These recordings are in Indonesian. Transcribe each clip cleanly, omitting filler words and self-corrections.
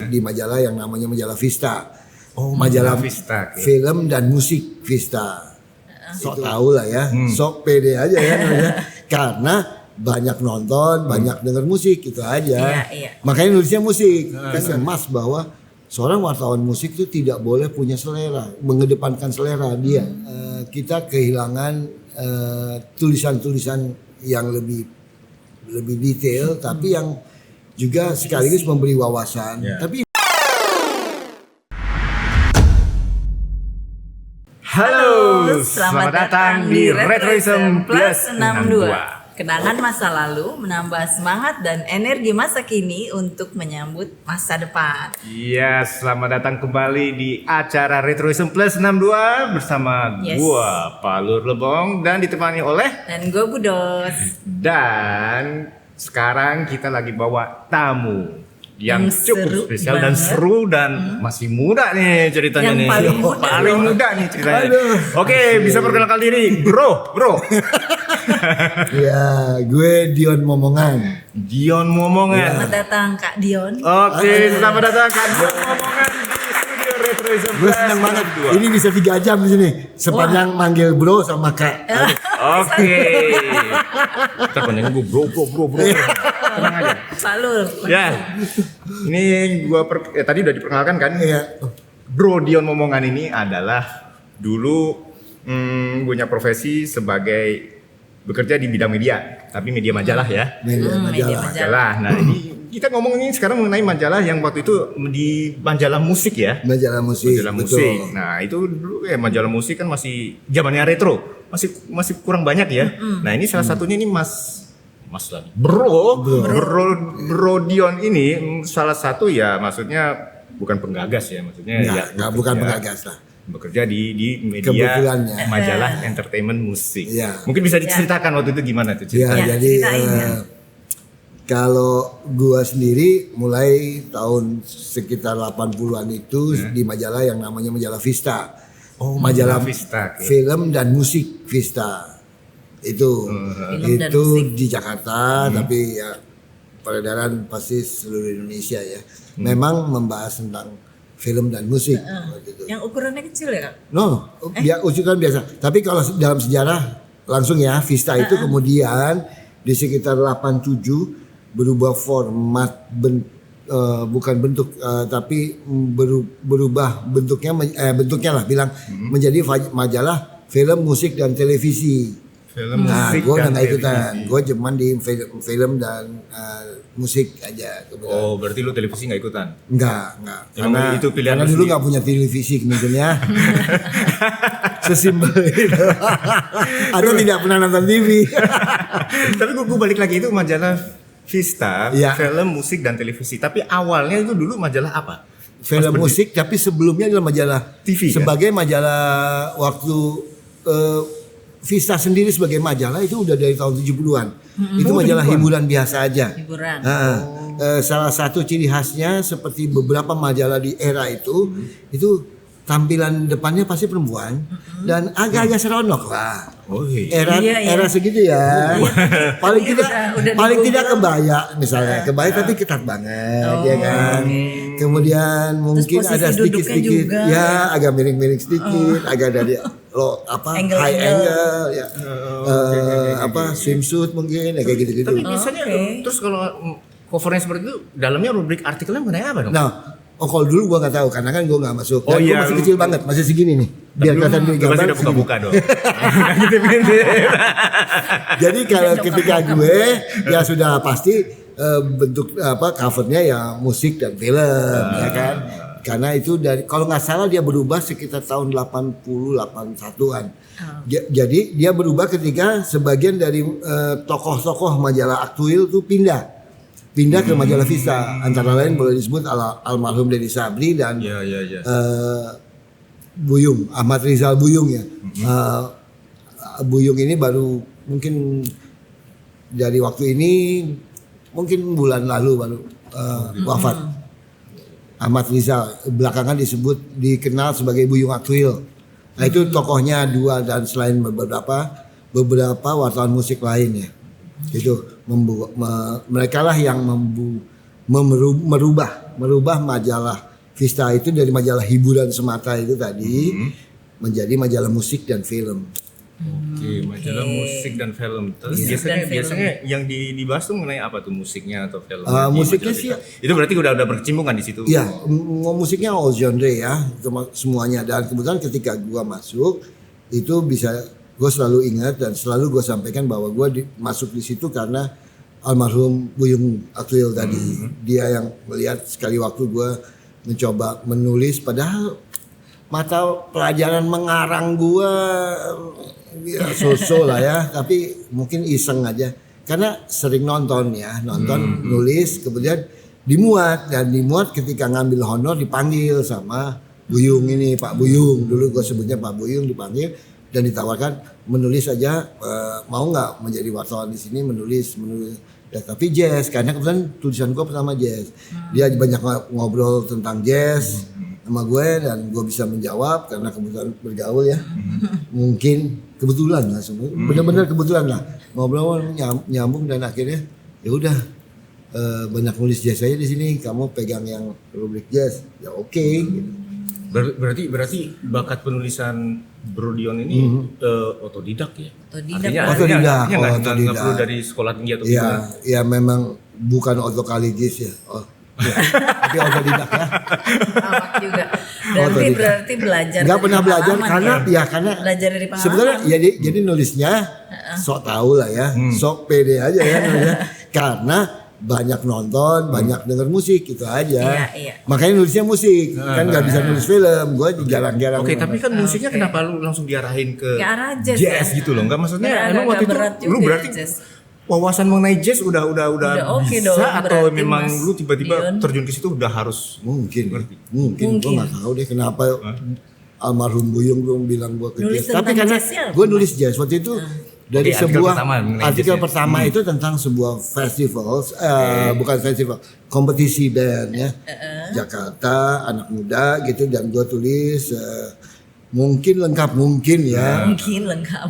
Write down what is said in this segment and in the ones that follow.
di majalah yang namanya majalah Vista. Majalah Vista. Film dan musik Vista. Sok tahu lah ya, sok pede aja ya namanya. Karena banyak nonton, banyak denger musik gitu aja. Makanya nulisnya musik. Kan emas bahwa seorang wartawan musik itu tidak boleh punya selera, mengedepankan selera dia. Kita kehilangan tulisan-tulisan yang lebih detail, tapi yang juga sekaligus memberi wawasan. Tapi halo, selamat datang di Retroism Plus 62. Kenangan masa lalu menambah semangat dan energi masa kini untuk menyambut masa depan. Iya, selamat datang kembali di acara Retroism Plus 62 bersama gua Palur Lebong dan ditemani oleh dan gue Budos. Dan sekarang kita lagi bawa tamu yang cukup spesial banget. Dan seru dan masih muda nih ceritanya Yang nih. paling muda nih ceritanya. Oke, bisa perkenalkan diri, bro. ya, gue Dion Momongan. Dion Momongan. Selamat datang Kak Dion. Oke, selamat datang Kak Dion Momongan di studio Retroism. Gue senang banget. Ini bisa 3 jam di sini. Sepanjang manggil bro sama Kak. Oke. Kita panjangin gue bro. Tenang aja. Palur. Ya. Ini gua tadi udah diperkenalkan kan? Iya. Bro Dion Momongan ini adalah dulu punya profesi sebagai bekerja di bidang media, tapi media majalah ya. Majalah. Nah, ini kita ngomongin sekarang mengenai majalah yang waktu itu di majalah musik ya. Majalah musik. Betul. Nah, itu dulu majalah musik kan masih zamannya retro. Masih kurang banyak ya. Nah, ini salah satunya ini Mas lagi. Bro Dion ini salah satu ya, maksudnya bukan penggagas ya, maksudnya bukan penggagas lah. Bekerja di media majalah entertainment musik. Ya. Mungkin bisa diceritakan waktu itu gimana tuh ceritanya? Jadi kalau gua sendiri mulai tahun sekitar 80-an itu di majalah yang namanya majalah Vista. Majalah Vista. Film dan musik Vista. Itu di Jakarta, tapi ya peredaran pasti seluruh Indonesia ya. Memang membahas tentang film dan musik. Gitu. Yang ukurannya kecil ya Kak? Ukuran biasa. Tapi kalau dalam sejarah langsung ya, Vista itu kemudian di sekitar 87 berubah format, bukan bentuk, tapi berubah bentuknya lah bilang menjadi majalah film, musik dan televisi. Gue udah gak ikutan, gue cuman di film dan musik aja. Berarti lu televisi gak ikutan? Enggak. Karena itu pilihan dulu gak punya televisi mungkin ya. Sesimpel itu. Atau tidak pernah nonton TV. Tapi gue balik lagi itu majalah Vista, film, musik dan televisi. Tapi awalnya itu dulu majalah apa? Film musik, tapi sebelumnya adalah majalah TV. Sebagai majalah waktu Vista sendiri sebagai majalah itu udah dari tahun 70-an. Itu majalah hiburan biasa aja. Salah satu ciri khasnya seperti beberapa majalah di era itu tampilan depannya pasti perempuan dan agak-agak seronok lah. Era segitu ya. Paling tidak kebaya misalnya. Kebaya tapi ketat banget ya kan. Kemudian mungkin ada sedikit-sedikit ya agak miring-miring sedikit, agak dari high angle ya. Swimsuit mungkin ya kayak gitu-gitu. Tapi biasanya terus kalau covernya seperti itu dalamnya rubrik artikelnya mengenai apa dong? Kalau dulu gua nggak tahu karena kan gua nggak masuk. Gua masih kecil banget, masih segini nih. Biar kelihatan di gambar. Udah buka-buka dong. Jadi kalau ketika gue ya sudah pasti bentuk covernya ya musik dan film ya kan. Karena itu dari kalau nggak salah dia berubah sekitar tahun 80-81an. Jadi dia berubah ketika sebagian dari tokoh-tokoh majalah Aktuil tuh pindah ke majalah Vista, antara lain boleh disebut almarhum Deddy Sabri dan Buyung, Ahmad Rizal Buyung ya. Buyung ini baru mungkin dari waktu ini mungkin bulan lalu baru wafat. Ahmad Rizal belakangan dikenal sebagai Buyung Aktuil. Nah itu tokohnya dua dan selain beberapa wartawan musik lainnya. Itu mereka lah yang merubah merubah majalah Vista itu dari majalah hiburan semata itu tadi menjadi majalah musik dan film. Oke, majalah musik dan film. Terus biasanya yang dibahas tuh mengenai apa tuh, musiknya atau film? Musiknya sih itu berarti udah berkecimpungan di situ. Iya, musiknya all genre ya, semuanya. Dan kebetulan ketika gua masuk itu gue selalu ingat dan selalu gue sampaikan bahwa gue masuk di situ karena almarhum Buyung Aklil tadi. Dia yang melihat sekali waktu gue mencoba menulis, padahal mata pelajaran mengarang gue ya so-so lah ya, tapi mungkin iseng aja karena sering nonton nulis, kemudian dimuat ketika ngambil honor dipanggil sama Buyung ini, Pak Buyung, dulu gue sebutnya Pak Buyung, dipanggil dan ditawarkan menulis aja, mau nggak menjadi wartawan di sini, menulis ya, tapi jazz karena kebetulan tulisan gue pertama jazz. Dia banyak ngobrol tentang jazz sama gue dan gue bisa menjawab karena kebetulan bergaul ya. Mungkin kebetulan lah, benar-benar kebetulan lah, ngobrol nyambung dan akhirnya ya udah, banyak nulis jazz aja di sini, kamu pegang yang rubrik jazz ya oke. Gitu. Berarti bakat penulisan Bro Dion ini otodidak ya? Otodidak. Nggak perlu dari sekolah tinggi atau gimana? Ya memang bukan otokaligis ya. Tapi otodidak ya. Awak juga. Berarti belajar. Nggak pernah belajar karena belajar dari pengalaman. sebenarnya jadi nulisnya sok tahu lah ya, sok pede aja ya nulisnya. Karena banyak nonton, banyak denger musik gitu aja. Iya. Makanya nulisnya musik, kan nggak bisa nulis film. Gue jarang-jarang. Oke, tapi kan musiknya kenapa lu langsung diarahin ke arah jazz gitu loh? Nggak, maksudnya emang waktu itu lu berarti jazz. wawasan mengenai jazz udah oke bisa dong, atau berarti memang Mas lu tiba-tiba Dion terjun ke situ udah harus mungkin gue nggak tahu deh kenapa almarhum Buyung belum bilang gue ke Nulis jazz. Tapi tentang karena jazznya gue nulis jazz waktu itu dari Oke, sebuah artikel artikel pertama itu tentang sebuah festival, bukan festival, kompetisi band ya, Jakarta anak muda gitu, dan gue tulis mungkin lengkap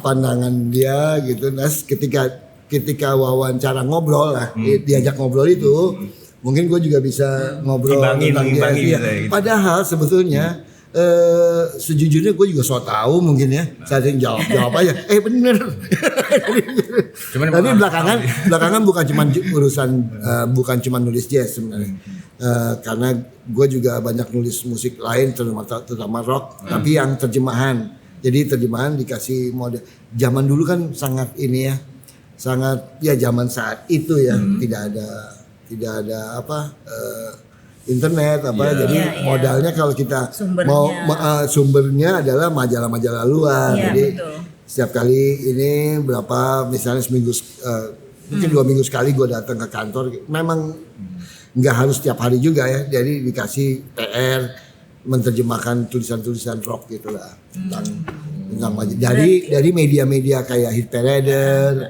pandangan dia gitu. Nah ketika wawancara ngobrol lah, diajak ngobrol itu, mungkin gue juga bisa ngobrol tentang jazz ya. Padahal sebetulnya sejujurnya gue juga so tahu mungkin ya, saya jawab aja bener. Tapi belakangan bukan cuma nulis jazz sebenarnya, karena gue juga banyak nulis musik lain terutama rock, tapi yang terjemahan. Jadi terjemahan dikasih model. Zaman dulu kan sangat zaman saat itu ya, tidak ada internet jadi modalnya kalau kita sumbernya adalah majalah-majalah luar. Jadi betul. Setiap kali ini misalnya seminggu mungkin 2 minggu sekali gue datang ke kantor. Memang nggak harus setiap hari juga ya. Jadi dikasih PR menerjemahkan tulisan-tulisan rock gitulah tentang dari media-media kayak Hit Parader,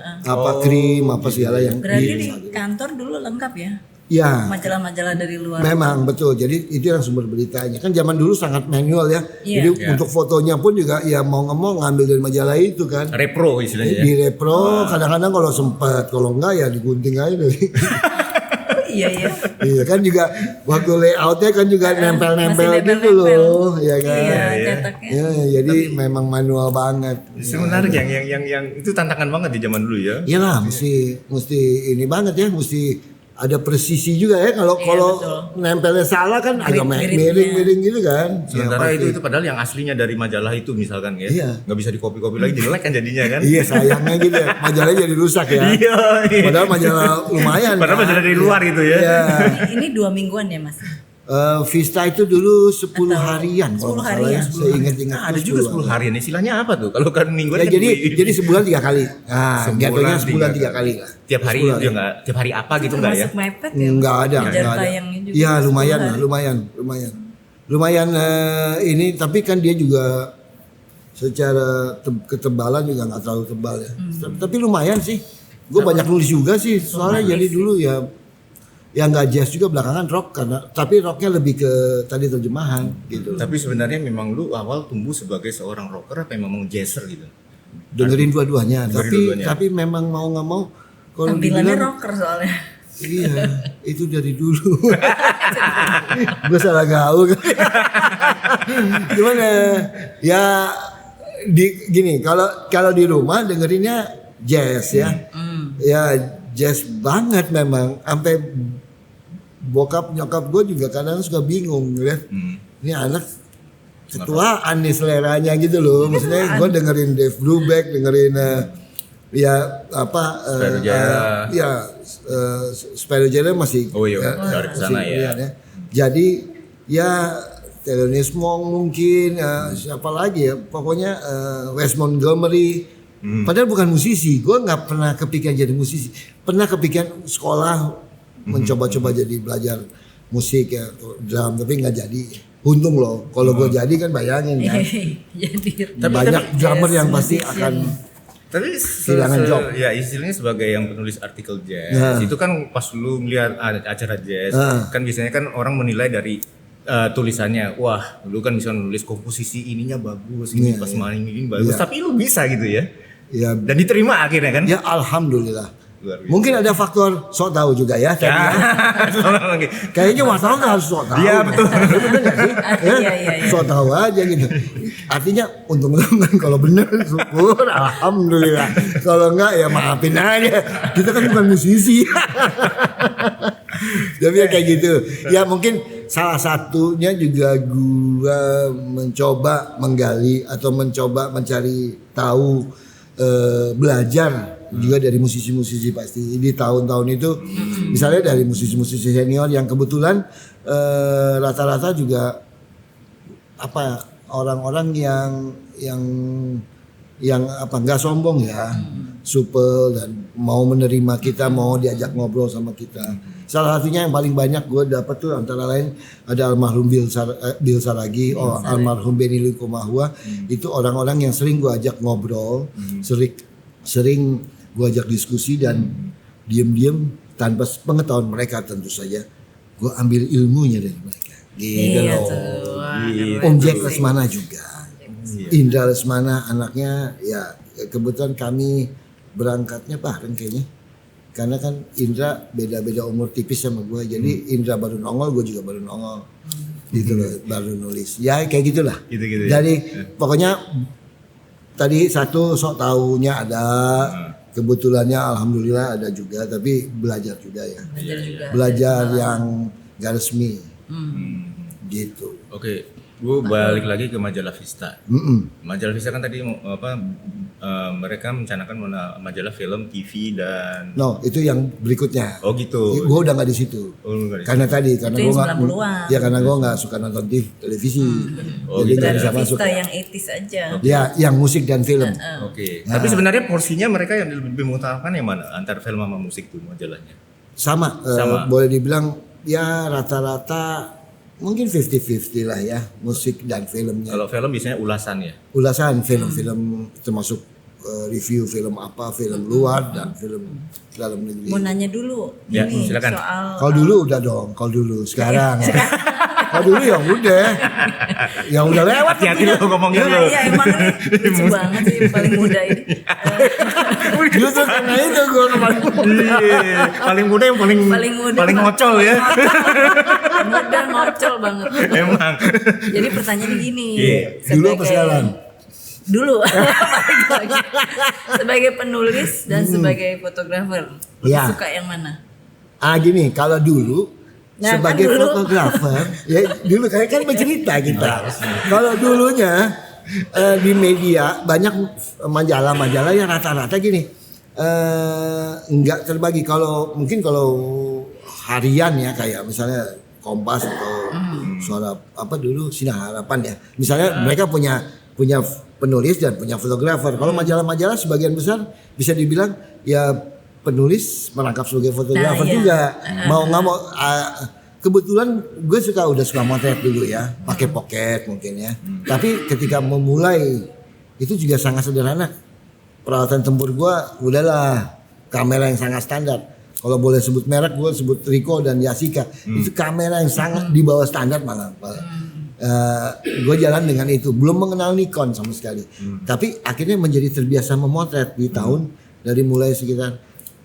Krim, segala yang berarti di kantor dulu lengkap ya? Ya. Majalah-majalah dari luar. Memang betul. Jadi itu yang sumber beritanya. Kan zaman dulu sangat manual ya. Jadi untuk fotonya pun juga ya mau nggak mau ngambil dari majalah itu kan. Repro istilahnya. Di repro, kadang-kadang kalau sempat, kalau enggak ya digunting aja dari. Iya kan juga waktu layoutnya kan juga nempel-nempel gitu loh, ya kan. Cetaknya. Ya, jadi memang manual banget. Sebenarnya yang itu tantangan banget di zaman dulu ya. Iyalah, mesti ini banget ya, mesti ada presisi juga ya. Kalau nempelnya salah kan agak miring gitu kan. Sementara itu padahal yang aslinya dari majalah itu misalkan ya. Iya. Nggak bisa dikopi-kopi lagi, jelek kan jadinya kan. Iya, sayangnya gitu ya. Majalahnya jadi rusak ya. Iya. Padahal majalah lumayan. Padahal kan? majalah dari luar itu ya. Iya. Ini 2 mingguan ya Mas? Vista itu dulu 10 harian. 10 harian. Saya ingat-ingat. Ada juga 10 harian. Istilahnya apa tuh? Kalau kan mingguan ya, kan jadi sebulan 3 kali. Nah, jatuhnya sebulan 3 kali lah. Tiap hari itu ya enggak? Tiap hari apa gitu enggak ya? Masuk mepet ya? Enggak ada. Iya, lumayan ini, tapi kan dia juga secara ketebalan juga nggak terlalu tebal ya. Tapi lumayan sih. Gue banyak nulis juga sih. Soalnya jadi dulu ya nggak jazz juga, belakangan rock, tapi rocknya lebih ke tadi terjemahan gitu. Tapi sebenarnya memang lu awal tumbuh sebagai seorang rocker apa memang jazzer gitu? Dengerin dua-duanya, tapi memang mau nggak mau kalau tampilannya rocker soalnya. Iya, itu dari dulu. Gue salah gaul. Gimana? Ya gini, kalau di rumah dengerinnya jazz ya. Ya jazz banget memang. Sampai bokap nyokap gue juga kadang suka bingung lihat. Ini anak ketuaan nih seleranya gitu loh. Maksudnya gue dengerin Dave Brubeck, dengerin Spyro Gyra masih dari sana ya. Jadi ya Thelonious Monk mungkin siapa lagi ya, pokoknya Wes Montgomery. Padahal bukan musisi, gue nggak pernah kepikiran jadi musisi. Pernah kepikiran sekolah mencoba-coba jadi belajar musik ya, drum, tapi nggak jadi. Untung loh, kalau gue jadi kan bayangin kan, banyak drummer yang pasti akan tapi kehilangan job. Ya istilahnya sebagai yang penulis artikel jazz, itu kan pas lu melihat acara jazz, kan biasanya kan orang menilai dari tulisannya, wah lu kan bisa nulis komposisi ininya bagus, ini pas main ini bagus, tapi lu bisa gitu ya. Ya, dan diterima akhirnya kan? Ya alhamdulillah. Mungkin ada faktor sok tahu juga ya. Kayaknya wartawan nggak harus sok tahu. Iya betul. Bener nggak sih? Iya. Sok tahu aja gitu. Artinya untung-untungan kalau bener syukur, alhamdulillah. Kalau enggak ya maafin aja. Kita kan bukan musisi. Tapi ya kayak gitu. Ya mungkin salah satunya juga gua mencoba menggali atau mencoba mencari tahu, belajar juga dari musisi-musisi pasti di tahun-tahun itu, misalnya dari musisi-musisi senior yang kebetulan rata-rata juga apa orang-orang yang apa nggak sombong ya, supel dan mau menerima kita, mau diajak ngobrol sama kita. Salah satunya yang paling banyak gue dapat tuh antara lain ada almarhum Bill Saragi, almarhum Benny Likumahua. Itu orang-orang yang sering gue ajak ngobrol, sering gue ajak diskusi dan diam-diam tanpa pengetahuan mereka tentu saja gue ambil ilmunya dari mereka. Gitu loh. Om Jack Lesmana juga, Indra Lesmana anaknya ya, kebetulan kami berangkatnya bareng kayaknya. Karena kan Indra beda-beda umur tipis sama gue, jadi Indra baru nongol, gue juga baru nongol, gitu loh, baru nulis. Ya kayak gitulah. Gitu. Jadi pokoknya tadi satu sok taunya ada, kebetulannya alhamdulillah ada juga, tapi belajar juga ya. Belajar yang gak resmi, gitu. Oke, gue balik lagi ke Majalah Vista. Majalah Vista kan tadi mereka mencanangkan majalah film, TV dan. No, itu yang berikutnya. Oh gitu. Gue udah nggak di situ. Karena gue nggak, ya karena gue nggak suka nonton televisi. Jadi nggak bisa masuk. Yang etis aja. Ya, yang musik dan film. Oke. Tapi sebenarnya porsinya mereka yang lebih mengutamakan yang mana? Antara film sama musik tuh majalahnya? Sama. Boleh dibilang ya rata-rata. Mungkin 50-50 lah ya, musik dan filmnya. Kalau film biasanya ulasan ya? Ulasan, film-film termasuk review film apa, film luar dan film dalam negeri. Mau nanya dulu ya, ini silakan. soal. Kalau dulu udah dong, kalau dulu sekarang. Kalau dulu yang udah. Yang udah lewat. Hati-hati lu ngomongin lu. Iya emang lucu banget sih paling muda ini. Justru karena itu gue paling muda. Iya, paling muda yang paling ngocol ya. Muda ngocol banget. Emang. Jadi pertanyaannya gini. Dulu apa sekarang? Dulu. Sebagai penulis dan sebagai fotografer. Ya. Suka yang mana? Gini, kalau dulu sebagai kan dulu. fotografer, ya dulu kan bercerita kita. Kalau dulunya di media banyak majalah-majalah yang rata-rata gini, nggak terbagi. Kalau mungkin kalau harian ya kayak misalnya Kompas atau Suara apa dulu Sinar Harapan ya. Misalnya mereka punya penulis dan punya fotografer. Kalau majalah-majalah sebagian besar bisa dibilang ya penulis merangkap sebagai fotografer juga. Mau nggak mau, kebetulan gue udah suka motret dulu ya, pakai pocket mungkin ya. Tapi ketika memulai itu juga sangat sederhana. Peralatan tempur gue udahlah kamera yang sangat standar. Kalau boleh sebut merek, gue sebut Ricoh dan Yashica. Itu kamera yang sangat di bawah standar malah. Gue jalan dengan itu, belum mengenal Nikon sama sekali. Tapi akhirnya menjadi terbiasa memotret di tahun dari mulai sekitar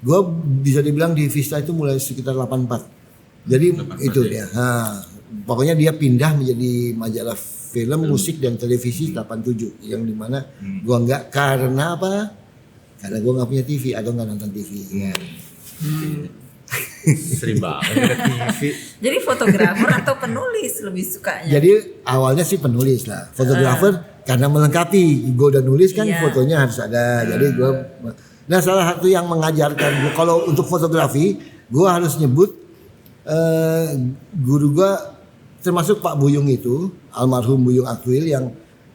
gue bisa dibilang di Vista itu mulai sekitar 84. Jadi 84 itu ya. Nah, pokoknya dia pindah menjadi majalah film, musik dan televisi 87 yang dimana gue nggak, karena apa? Karena gue nggak punya TV atau nggak nonton TV. Ya. Sering banget ada TV. Jadi fotografer atau penulis lebih sukanya? Jadi awalnya sih penulis lah. Fotografer karena melengkapi. Gue udah nulis kan, fotonya harus ada. Jadi gue, nah salah satu yang mengajarkan gue kalau untuk fotografi, gue harus nyebut guru gue, termasuk Pak Buyung itu, almarhum Buyung Akwil, yang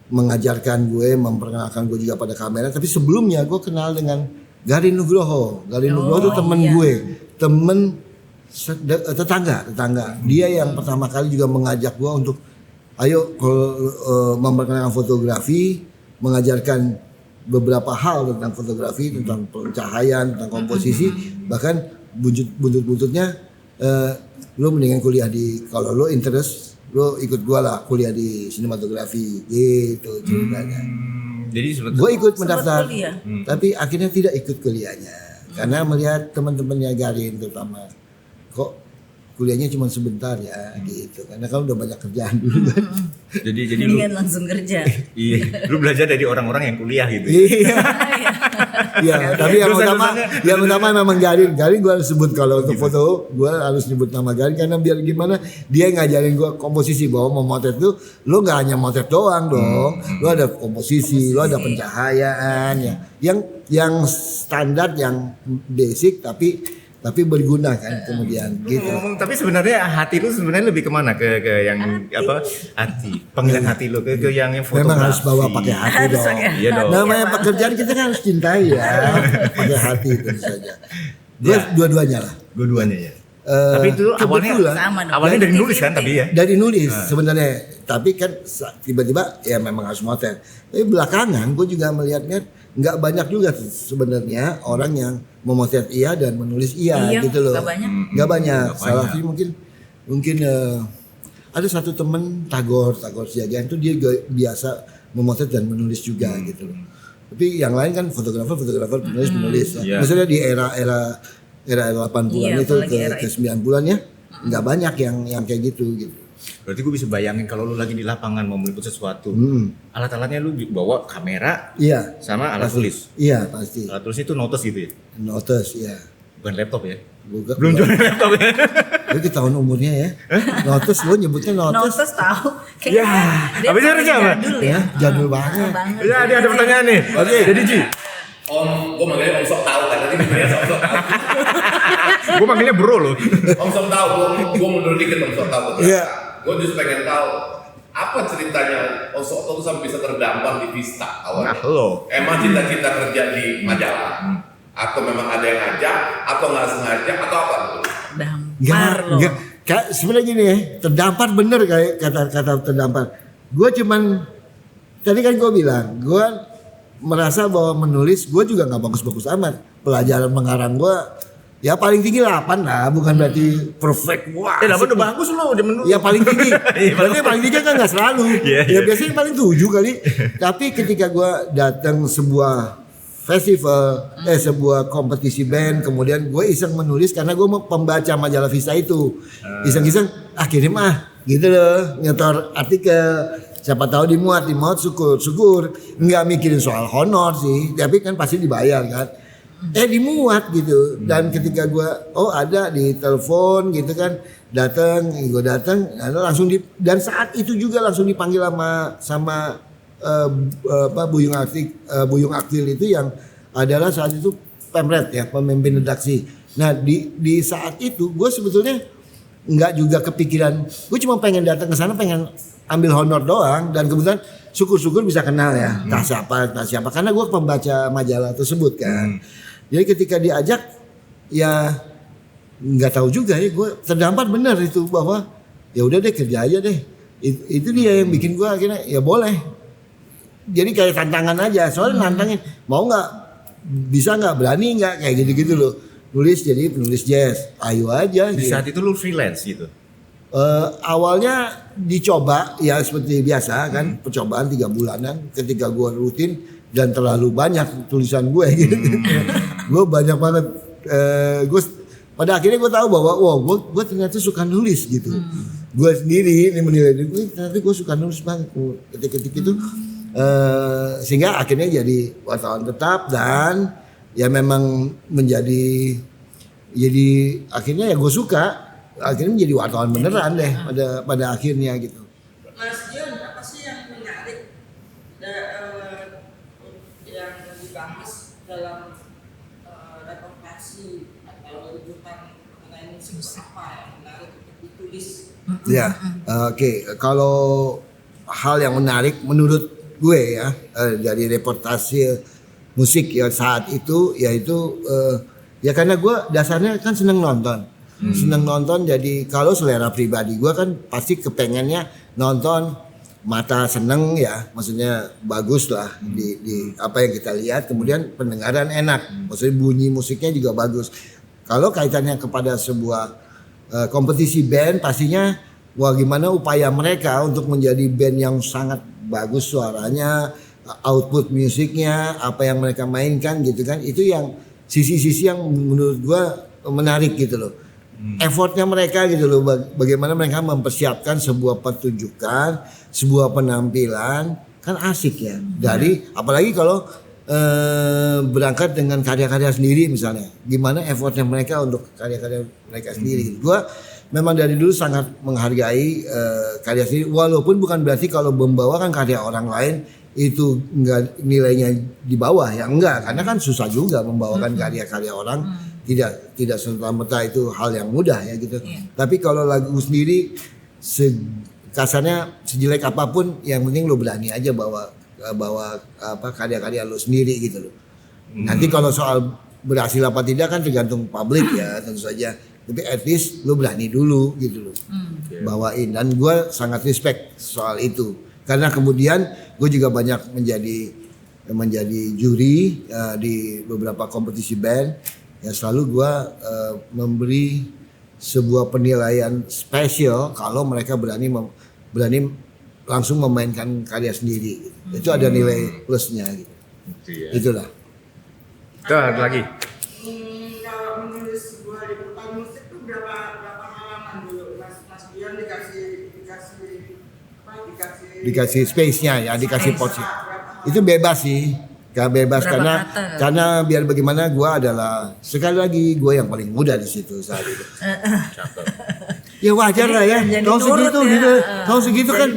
mengajarkan gue, memperkenalkan gue juga pada kamera. Tapi sebelumnya gue kenal dengan Garin Nugroho. Garin Nugroho itu teman gue, temen tetangga. Dia yang pertama kali juga mengajak gue untuk ayo memperkenalkan fotografi, mengajarkan beberapa hal tentang fotografi, tentang pencahayaan, tentang komposisi, bahkan buntut-buntutnya lo mendingan kuliah kalau lo interest, lo ikut gue lah kuliah di sinematografi gitu ceritanya. Jadi gue ikut mendaftar, tapi akhirnya tidak ikut kuliahnya karena melihat teman-temannya Garin terutama, kok kuliahnya cuma sebentar ya gitu, karena kan udah banyak kerjaan dulu kan. Jadi lu kan langsung kerja. Iya, lu belajar dari orang-orang yang kuliah gitu. Iya, tapi yang utama memang Garin gue harus sebut kalau untuk foto, gue harus nyebut nama Garin karena biar gimana dia ngajarin gue komposisi, bahwa mau motret tuh lo nggak hanya motret doang dong, lo ada komposisi, lo ada pencahayaan ya, yang standar, yang basic tapi berguna kan kemudian gitu. Tapi sebenarnya hati lu sebenarnya lebih kemana ke yang hati, panggilan hati lu ke yang fotografi. Memang harus bawa pakai hati dong. Iya dong. Namanya pekerjaan kita kan harus cintai ya, pakai hati tentu saja. Gue dua-duanya lah. Dua-duanya ya. Tapi itu awalnya dari nulis kan tapi ya. Dari nulis sebenarnya, tapi kan tiba-tiba ya memang harus motret. Tapi belakangan gue juga melihatnya nggak banyak juga sebenarnya orang yang memotret iya dan menulis iya gitu loh. Nggak banyak. Salah satu mungkin ada satu temen Tagor Siagian itu dia biasa memotret dan menulis juga gitu loh. Tapi yang lain kan fotografer penulis. Maksudnya di era 80-an itu ke 90-an ya nggak banyak yang kayak gitu. Berarti gue bisa bayangin kalau lu lagi di lapangan mau meliput sesuatu, alat-alatnya lu bawa kamera, sama alat tulis. Iya pasti. Alat tulis itu notes gitu ya? Notes iya. Bukan laptop ya? Belum jual laptop ya? Lu ketahuan umurnya ya. Notes lu nyebutnya notes. Notes tahu. Ya. Apa sih harusnya apa? Ya jadul banget. Ya ada pertanyaan nih. Oke. Jadi Ji. Om, gue manggilnya Om Sok Tahu kan, tadi manggilnya Sok Tahu. Gue manggilnya bro loh. Om Sok Tahu, gue mundur dikit Om Sok Tahu. Iya. Gue justru pengen tahu apa ceritanya Om Sok Tahu tuh sampai bisa terdampar di Vista awalnya. Emang cita-cita kerja di majalah? Atau memang ada yang ngajak? Atau nggak sengaja? Atau apa? Enggak. Sebenarnya gini ya, terdampar bener kayak kata terdampar. Gue cuman tadi kan gue bilang, gue merasa bahwa menulis gue juga nggak bagus-bagus amat. Pelajaran mengarang gue ya paling tinggi 8 lah, bukan berarti perfect. Wah, 8 udah bagus loh udah menulis. Ya paling tinggi. Berarti paling tinggi kan nggak selalu. Ya biasanya paling 7 kali. Tapi ketika gue datang sebuah festival, sebuah kompetisi band, kemudian gue iseng menulis karena gue mau pembaca majalah Vista itu. Iseng-iseng kirim gitu loh, nyetor artikel. Siapa tahu dimuat syukur nggak mikirin soal honor sih, tapi kan pasti dibayar kan. Dimuat gitu. Dan ketika gue ada di telepon gitu kan, gue datang langsung dan saat itu juga langsung dipanggil sama Buyung Akwil itu yang adalah saat itu pemret ya, pemimpin redaksi. Nah di saat itu gue sebetulnya nggak juga kepikiran, gue cuma pengen datang ke sana, pengen ambil honor doang, dan kebetulan syukur-syukur bisa kenal ya tak siapa karena gue pembaca majalah tersebut kan. Jadi ketika diajak ya nggak tahu juga ya, gue terdampar benar itu bahwa ya udah deh kerja aja deh. Itu dia yang bikin gue akhirnya ya boleh. Jadi kayak tantangan aja, soalnya nantangin mau nggak, bisa nggak, berani nggak, kayak gitu-gitu loh. Nulis jadi penulis jazz, ayo aja. Di saat itu lu freelance gitu? Awalnya dicoba ya seperti biasa kan, percobaan 3 bulanan. Ketika gue rutin dan terlalu banyak tulisan gue gitu, gue banyak banget gue pada akhirnya gue tahu bahwa gue ternyata suka nulis gitu. Gue sendiri ini menilai gue ternyata gue suka nulis banget ketik-ketik itu. Sehingga akhirnya jadi wartawan tetap dan ya memang menjadi akhirnya ya gue suka akhirnya menjadi wartawan beneran deh pada akhirnya gitu. Mas Dion, apa sih yang menarik yang dibahas dalam reportasi atau liputan mengenai musik apa yang menarik untuk ditulis? Ya, oke. Kalau hal yang menarik menurut gue ya dari reportase musik ya saat itu yaitu ya karena gue dasarnya kan seneng nonton. Jadi kalau selera pribadi gue kan pasti kepengennya nonton mata seneng ya, maksudnya bagus lah di apa yang kita lihat, kemudian pendengaran enak, maksudnya bunyi musiknya juga bagus. Kalau kaitannya kepada sebuah kompetisi band pastinya wah gimana upaya mereka untuk menjadi band yang sangat bagus suaranya, output musiknya, apa yang mereka mainkan gitu kan, itu yang sisi-sisi yang menurut gue menarik gitu loh. Effortnya mereka gitu loh, bagaimana mereka mempersiapkan sebuah pertunjukan, sebuah penampilan, kan asik ya. Dari apalagi kalau berangkat dengan karya-karya sendiri misalnya, gimana effortnya mereka untuk karya-karya mereka sendiri. Gitu. Gua memang dari dulu sangat menghargai karya sendiri, walaupun bukan berarti kalau membawakan karya orang lain itu enggak nilainya di bawah ya, enggak, karena kan susah juga membawakan karya-karya orang. Tidak serta-merta itu hal yang mudah ya gitu. Tapi kalau lagu sendiri kasarnya sejelek apapun yang penting lo berani aja bawa apa karya-karya lo sendiri gitu loh. Nanti kalau soal berhasil apa tidak kan tergantung publik ya tentu saja. Tapi at least lo berani dulu gitu loh. Bawain, dan gue sangat respect soal itu. Karena kemudian gue juga banyak menjadi juri di beberapa kompetisi band. Ya selalu gue memberi sebuah penilaian spesial kalau mereka berani langsung memainkan karya sendiri. Itu ada nilai plusnya gitu. Itulah. Ada lagi. Kalau menulis sebuah liputan musik itu berapa halaman dulu Mas Dion dikasih space-nya ya, dikasih porsi. Itu bebas sih. Gak bebas karena biar bagaimana gue adalah sekali lagi gue yang paling muda di situ saat itu. Ya wajar lah ya. Tahun segitu kan.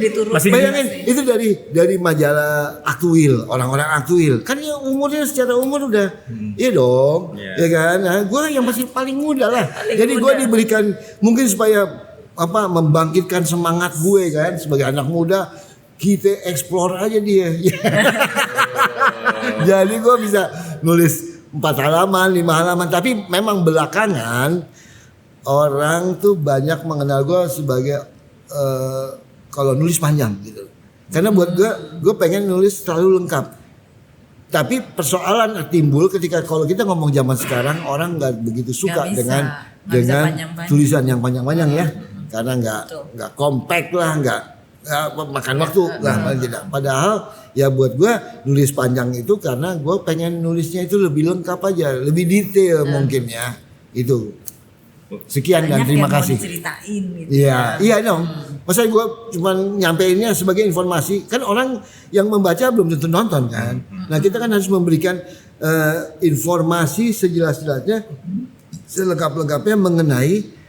Bayangin itu dari majalah Aktuil, orang-orang Aktuil. Kan ya umurnya secara umur udah iya dong. Ya kan. Nah, gue yang masih paling muda lah. Jadi gue diberikan mungkin supaya membangkitkan semangat gue kan sebagai anak muda. Kita explore aja dia. Jadi gue bisa nulis 4 halaman, 5 halaman. Tapi memang belakangan orang tuh banyak mengenal gue sebagai kalau nulis panjang gitu. Karena buat gue pengen nulis terlalu lengkap. Tapi persoalan timbul ketika kalau kita ngomong zaman sekarang orang nggak begitu suka dengan tulisan yang panjang-panjang ya. Karena nggak compact lah, nggak makan waktu lah tidak. Padahal ya buat gue nulis panjang itu karena gue pengen nulisnya itu lebih lengkap aja, lebih detail mungkin ya. Itu. Sekian dan terima kasih. Diceritain gitu. Iya dong. Masa gue cuma nyampeinnya sebagai informasi, kan orang yang membaca belum tentu nonton kan. Nah kita kan harus memberikan informasi sejelas-jelasnya, selengkap-lengkapnya mengenai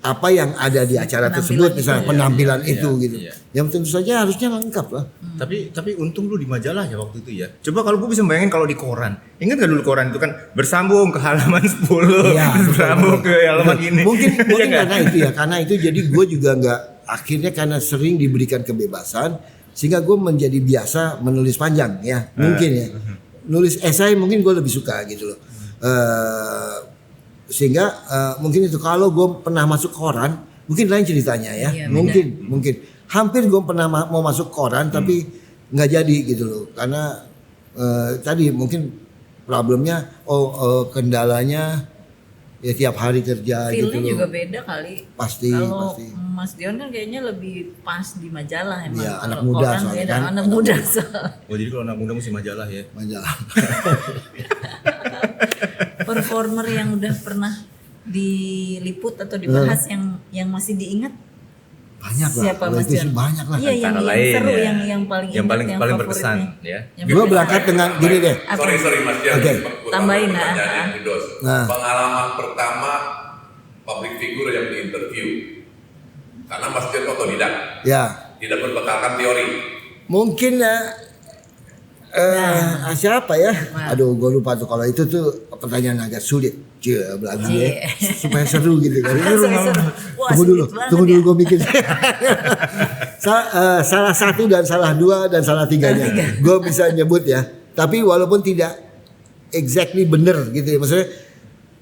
apa yang ada di acara tersebut, misalnya penampilan itu gitu. Yang tentu saja harusnya lengkap lah. Tapi untung lu di majalah ya waktu itu ya. Coba kalau gue bisa bayangin kalau di koran. Ingat gak dulu koran itu kan bersambung ke halaman 10, bersambung ke halaman ini. Mungkin karena itu ya, karena itu jadi gue juga akhirnya karena sering diberikan kebebasan sehingga gue menjadi biasa menulis panjang ya. Mungkin ya. Nulis esai mungkin gue lebih suka gitu loh. Sehingga mungkin itu kalau gue pernah masuk koran mungkin lain ceritanya ya. Mungkin hampir gue pernah mau masuk koran tapi nggak jadi gitu loh karena tadi mungkin problemnya kendalanya ya tiap hari kerja Feelnya gitu loh. juga beda kali. Pasti. Mas Dion kan kayaknya lebih pas di majalah emang. Ya, anak muda soalnya kan. Anak muda soalnya. Oh jadi kalau anak muda mesti majalah ya. Majalah. performer yang udah pernah diliput atau dibahas yang masih diingat? Banyak lah. Siapa Mas John? Banyak lah. Iya, yang seru, yang paling ingat, yang paling favoritnya. berkesan ya. Gue berangkat dengan gini deh. Sorry Mas Jan. Oke. Tambahin, Nah. Pengalaman pertama public figure yang diinterview. Karena Mas Jan otodidak. Ya. Tidak berbekalkan teori. Mungkin siapa ya? Aduh, gue lupa tuh. Kalau itu tuh pertanyaan agak sulit. Lagi ya. Supaya seru gitu kan. Tunggu dulu gue mikir. Salah satu dan salah dua dan salah tiganya. Gue bisa nyebut ya. Tapi walaupun tidak exactly bener gitu ya. Maksudnya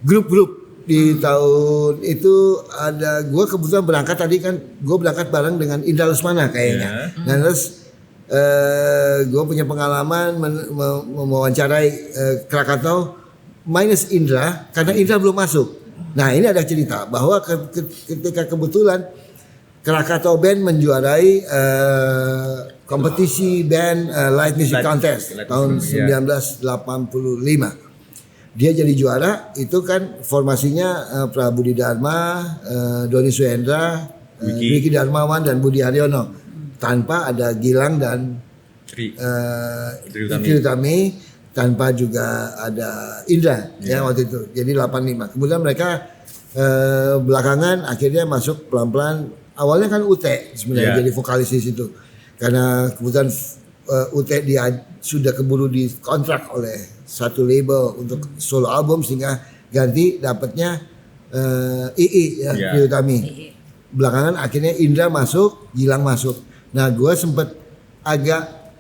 grup-grup di tahun itu ada, gue kebetulan berangkat tadi kan, gue berangkat bareng dengan Indra Lesmana kayaknya. Dan terus gue punya pengalaman mewawancarai Krakatau minus Indra karena Indra belum masuk. Nah ini ada cerita bahwa ketika kebetulan Krakatau Band menjuarai kompetisi band live music contest tahun 1985. Dia jadi juara, itu kan formasinya Prabudi Dharma, Doni Suhendra, Dwiki Darmawan dan Budi Haryono, tanpa ada Gilang dan Tri Utami, tanpa juga ada Indra ya waktu itu. Jadi 85. Kemudian mereka belakangan akhirnya masuk pelan-pelan. Awalnya kan UT sebenarnya jadi vokalis di situ. Karena kebetulan UT dia sudah keburu dikontrak oleh satu label untuk solo album sehingga ganti dapatnya II ya, Tri Utami. Belakangan akhirnya Indra masuk, Gilang masuk. Nah, gue sempet agak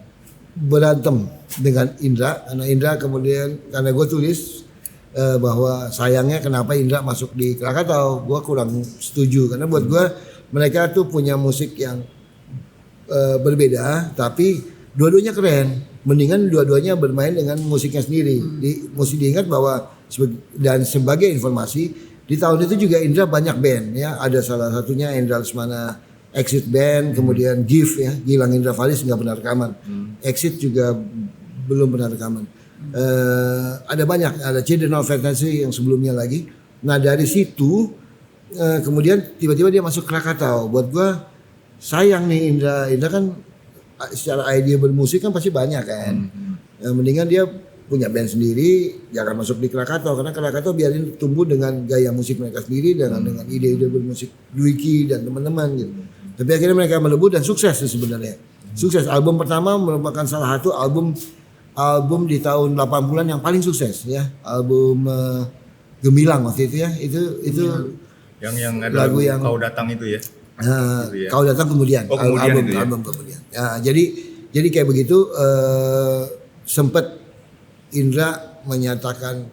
berantem dengan Indra karena Indra kemudian karena gue tulis bahwa sayangnya kenapa Indra masuk di Krakatau, gue kurang setuju karena buat gue mereka tuh punya musik yang berbeda tapi dua-duanya keren. Mendingan dua-duanya bermain dengan musiknya sendiri. Mesti diingat bahwa dan sebagai informasi di tahun itu juga Indra banyak band ya, ada salah satunya Indra Lesmana Exit Band, kemudian GIF ya, Gilang Indra Faris nggak pernah rekaman. Exit juga belum pernah rekaman. Ada banyak, ada Children of Fantasy yang sebelumnya lagi. Nah dari situ kemudian tiba-tiba dia masuk Krakatau. Buat gua sayang nih Indra kan secara ide bermusik kan pasti banyak kan. Mendingan dia punya band sendiri, jangan masuk di Krakatau karena Krakatau biarin tumbuh dengan gaya musik mereka sendiri dengan ide-ide bermusik Dwiki dan teman-teman gitu. Tapi akhirnya mereka melebur dan sukses sebenarnya. Sukses. Album pertama merupakan salah satu album di tahun 80-an yang paling sukses ya. Album Gemilang waktu itu ya. Itu yang ada lagu yang Kau Datang itu ya. Gitu ya. Kau Datang kemudian. Album kemudian. Ya, jadi kayak begitu sempat Indra menyatakan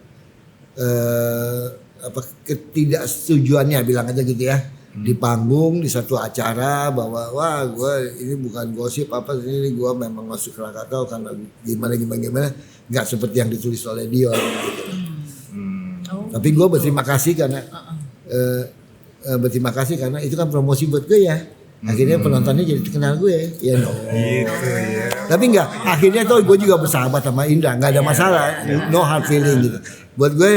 ketidaksetujuannya bilang aja gitu ya. Di panggung di satu acara bahwa wah gue ini bukan gosip ini gue memang masuk Krakatau karena gimana nggak seperti yang ditulis oleh Dion gitu. Tapi gue berterima kasih karena itu kan promosi buat gue ya. Akhirnya penontonnya jadi kenal gue ya. Gitu ya. Tapi enggak, akhirnya tuh gue juga bersahabat sama Indra, nggak ada masalah, no hard feeling gitu. Buat gue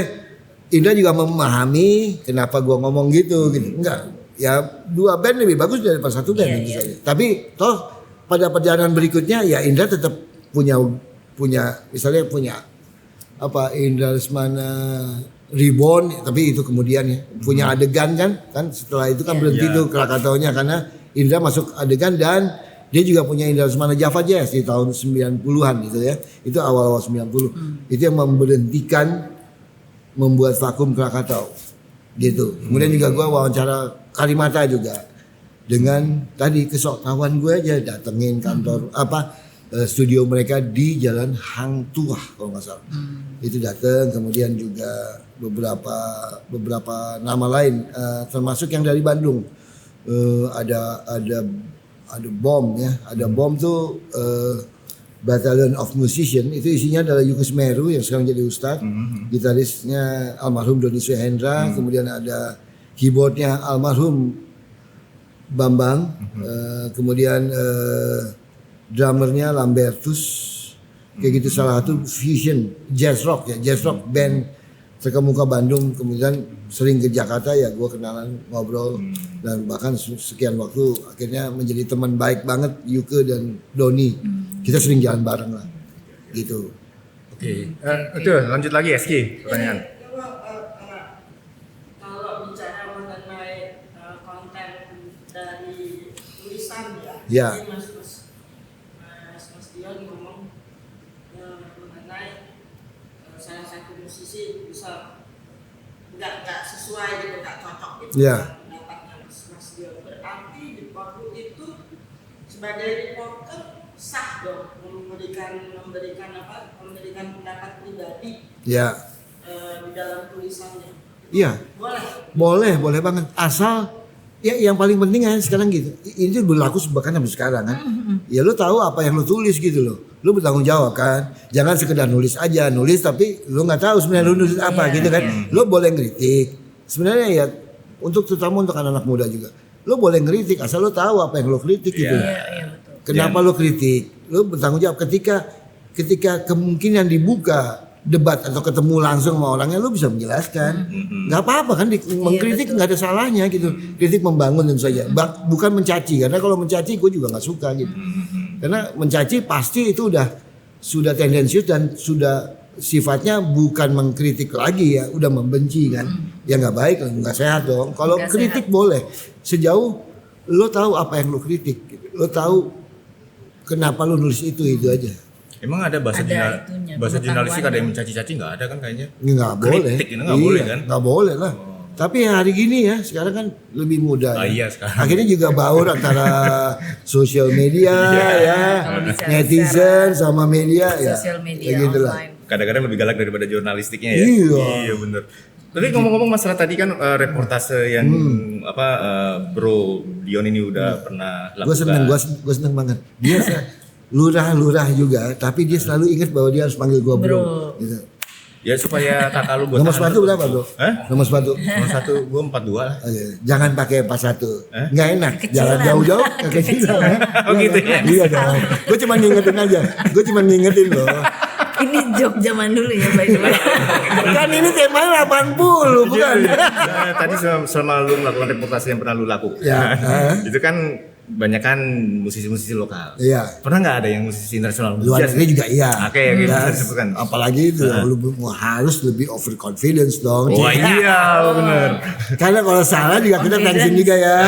Indra juga memahami kenapa gue ngomong gitu. Enggak, ya dua band lebih bagus daripada satu band gitu saja. Tapi toh pada perjalanan berikutnya ya Indra tetap punya misalnya punya Indra Lesmana Reborn, tapi itu kemudian ya punya adegan kan setelah itu kan berhenti tuh Krakataunya karena Indra masuk adegan dan dia juga punya Indra Lesmana Java Jazz di tahun 90-an gitu ya. Itu awal-awal 90. Itu yang memberhentikan membuat vakum Krakatau gitu. Kemudian juga gue wawancara Karimata juga dengan tadi kesoktawan gue aja datengin kantor studio mereka di Jalan Hang Tuah kalau nggak salah. Itu datang, kemudian juga beberapa nama lain termasuk yang dari Bandung. Ada Bom ya, ada Bom tuh Battalion of Musician, itu isinya adalah Yukus Meru yang sekarang jadi ustadz, gitarisnya almarhum Doni Suhendra, kemudian ada keyboardnya almarhum Bambang, kemudian drummernya Lambertus, kayak gitu salah satu fusion jazz rock band terkemuka Bandung, kemudian sering ke Jakarta ya gue kenalan, ngobrol dan bahkan sekian waktu akhirnya menjadi teman baik banget Yuke dan Doni. Kita sering jalan bareng lah gitu. Oke. Itu lanjut lagi SK pertanyaan. Kalau bicara mengenai konten dari tulisan Ya. Jadi Mas Dion ngomong mengenai salah satu musisi bisa nggak sesuai gitu, nggak cocok gitu Ya. pendapatnya Mas Dion. Berarti di waktu itu sebagai reporter sah dong memberikan pendapat pribadi Ya. di dalam tulisannya. Iya. Boleh banget. Asal ya yang paling penting kan sekarang gitu. Ini berlaku bahkan sampai sekarang kan. Ya lu tahu apa yang lu tulis gitu loh. Lu bertanggung jawab kan. Jangan sekedar nulis aja, nulis tapi lu nggak tahu sebenarnya lu nulis apa gitu kan. Lu boleh ngeritik. Sebenarnya ya terutama untuk anak-anak muda juga. Lu boleh ngeritik asal lu tahu apa yang lu kritik gitu. Kenapa lu kritik? Lu bertanggung jawab ketika kemungkinan dibuka debat atau ketemu langsung sama orangnya, lu bisa menjelaskan. Nggak apa-apa kan mengkritik nggak ada salahnya gitu. Kritik membangun tentu saja. Bukan mencaci, karena kalau mencaci gue juga nggak suka gitu. Karena mencaci pasti itu sudah tendensius dan sudah sifatnya bukan mengkritik lagi ya, udah membenci kan. Ya nggak baik, nggak sehat dong. Kalau kritik boleh sejauh lo tahu apa yang lo kritik, gitu. Lo tahu kenapa lo nulis itu aja. Emang ada bahasa jurnalistik ada yang mencaci-caci nggak ada kan kayaknya? Nggak boleh. Kritik itu nggak boleh kan? Nggak boleh lah. Tapi hari gini ya sekarang kan lebih mudah. Iya sekarang. Akhirnya juga baur antara sosial media ya, netizen sama media ya. Sosial media ya gitu lah. online. Kadang-kadang lebih galak daripada jurnalistiknya ya. Iya bener. Tapi ngomong-ngomong masalah tadi kan reportase yang Bro Dion ini udah pernah lakukan. Gue seneng banget. Dia lurah juga, tapi dia selalu ingat bahwa dia harus panggil gue bro. Gitu. Ya supaya kakak lu buat nomor sepatu berapa bro? Nomor sepatu? Nomor 1 gue 42 lah. Jangan pakai 41. Nggak enak. Jalan jauh-jauh kekecilan. Oh gitu ya? Iya dong. Gue cuma ngingetin aja. Gue cuma ngingetin loh. Ini joke zaman dulu ya by the way. Kan ini temanya 80 bukan? Nah, tadi selama lu melakukan reportase yang pernah lu lakukan, itu kan banyak kan musisi-musisi lokal. Iya. Pernah nggak ada yang musisi internasional? Luar negeri juga iya. Oke, bisa disebutkan. Apalagi itu lu harus lebih overconfidence dong. Oh iya, benar. Karena kalau salah juga kita thanksin juga ya.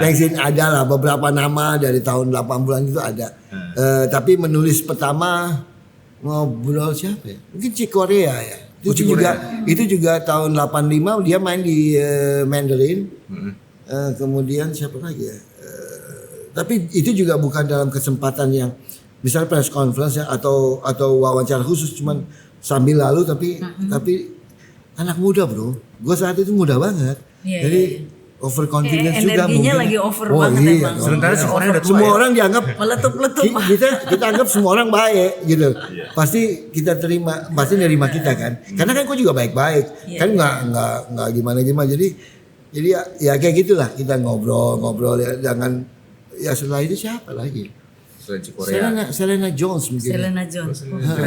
Thanksin ada lah beberapa nama dari tahun 80-an itu ada. Tapi menulis pertama ngobrol siapa ya? Mungkin Chick Corea ya. Itu juga tahun 85 dia main di Mandarin. Kemudian siapa lagi ya? Tapi itu juga bukan dalam kesempatan yang misalnya press conference ya atau wawancara khusus, cuman sambil lalu tapi anak muda bro, gue saat itu muda banget, jadi overconfidence juga mungkin. Energinya lagi over banget emang. Sementara semua orang dianggap meletup-letup. kita anggap semua orang baik gitu. Pasti kita nerima kita kan. Karena kan gue juga baik-baik. Kan nggak gimana. Jadi ya kayak gitulah, kita ngobrol ya, jangan. Ya setelah itu siapa lagi? Selena Jones mungkin.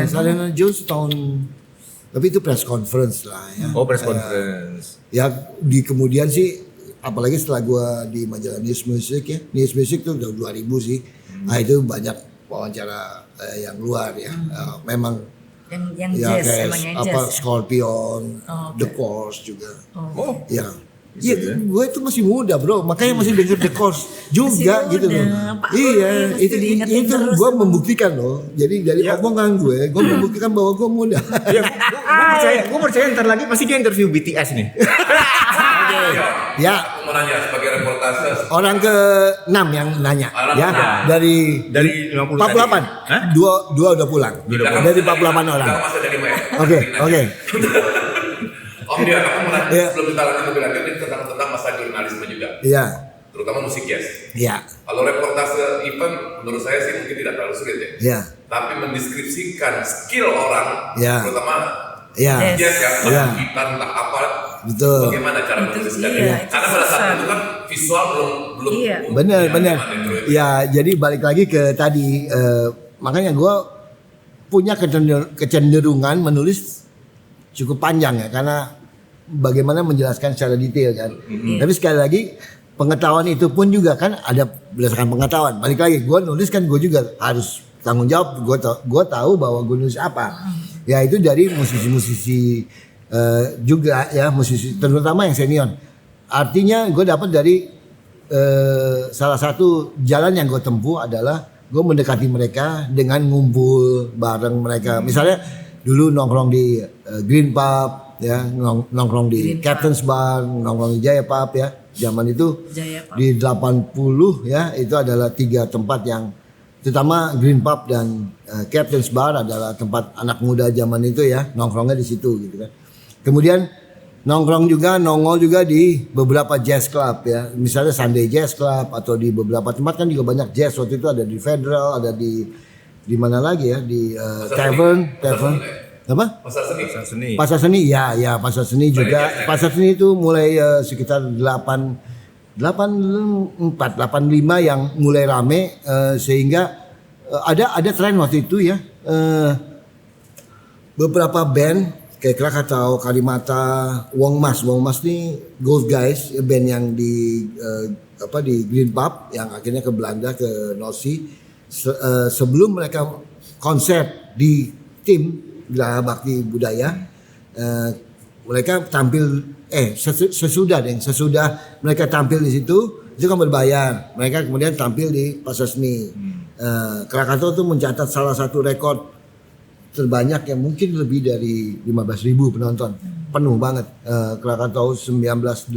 Selena Jones tahun, tapi itu press conference lah ya. Oh press conference. Ya kemudian sih, apalagi setelah gua di majalah News Music ya, News Music tuh udah 2000 sih. Nah itu banyak wawancara yang luar ya. Memang yang ya jazz, kayak emang yang jazz. Scorpion, The Course juga. Ya. Iya, gue itu masih muda bro, makanya masih denger The Course juga gitu loh. Iya, itu gue membuktikan loh. Jadi dari omongan gue membuktikan bahwa gue muda. Gue percaya ntar lagi pasti dia interview BTS nih. Ya. Aku mau nanya sebagai reportase. Orang ke-6 yang nanya, ya dari 58. Dua udah pulang. Dari 48 orang. Masih ada 5 ya. Oke. Om dia, aku mau nanya sebelum kita lanjut lebih lanjut ini tentang masa jurnalisme juga. Iya. Terutama musik jazz. Iya. Kalau reportase event menurut saya sih mungkin tidak terlalu sulit ya. Iya. Tapi mendeskripsikan skill orang, terutama jazz ya, gitar entah apa. Betul. Bagaimana cara mendeskripsikannya? Karena pada saat itu kan visual belum. Benar. Ya, jadi balik lagi ke tadi, makanya gue punya kecenderungan menulis cukup panjang ya, karena bagaimana menjelaskan secara detail kan. Tapi sekali lagi pengetahuan itu pun juga kan ada berdasarkan pengetahuan. Balik lagi, gue nulis kan gue juga harus tanggung jawab. Gue tahu bahwa gue nulis apa. Ya itu dari musisi-musisi juga ya, musisi terutama yang senior. Artinya gue dapat dari salah satu jalan yang gue tempuh adalah gue mendekati mereka dengan ngumpul bareng mereka. Misalnya dulu nongkrong di Green Pub ya, nongkrong di Captain's Bar, nongkrong di Jaya Pub ya. Zaman itu di 80 ya, itu adalah 3 tempat yang terutama Green Pub dan Captain's Bar adalah tempat anak muda zaman itu ya, nongkrongnya di situ gitu kan. Kemudian nongkrong juga, nongol juga di beberapa jazz club ya. Misalnya Sunday Jazz Club atau di beberapa tempat kan juga banyak jazz. Waktu itu ada di Federal, ada di mana lagi ya, di Tavern. Apa? Pasar Seni ya Pasar Seni juga. Pasar Seni itu mulai sekitar 85 yang mulai rame sehingga ada tren waktu itu ya, beberapa band kayak Krakatau, Kalimata, Wong Mas nih Gold Guys, band yang di Green Pub yang akhirnya ke Belanda, ke Nosi. Sebelum mereka konser di tim Geraha Bakti Budaya, mereka tampil sesudah mereka tampil di situ itu kan berbayar. Mereka kemudian tampil di Pasar Seni. Krakatau tuh mencatat salah satu rekor terbanyak yang mungkin lebih dari 15.000 penonton, penuh banget. Krakatau 1986,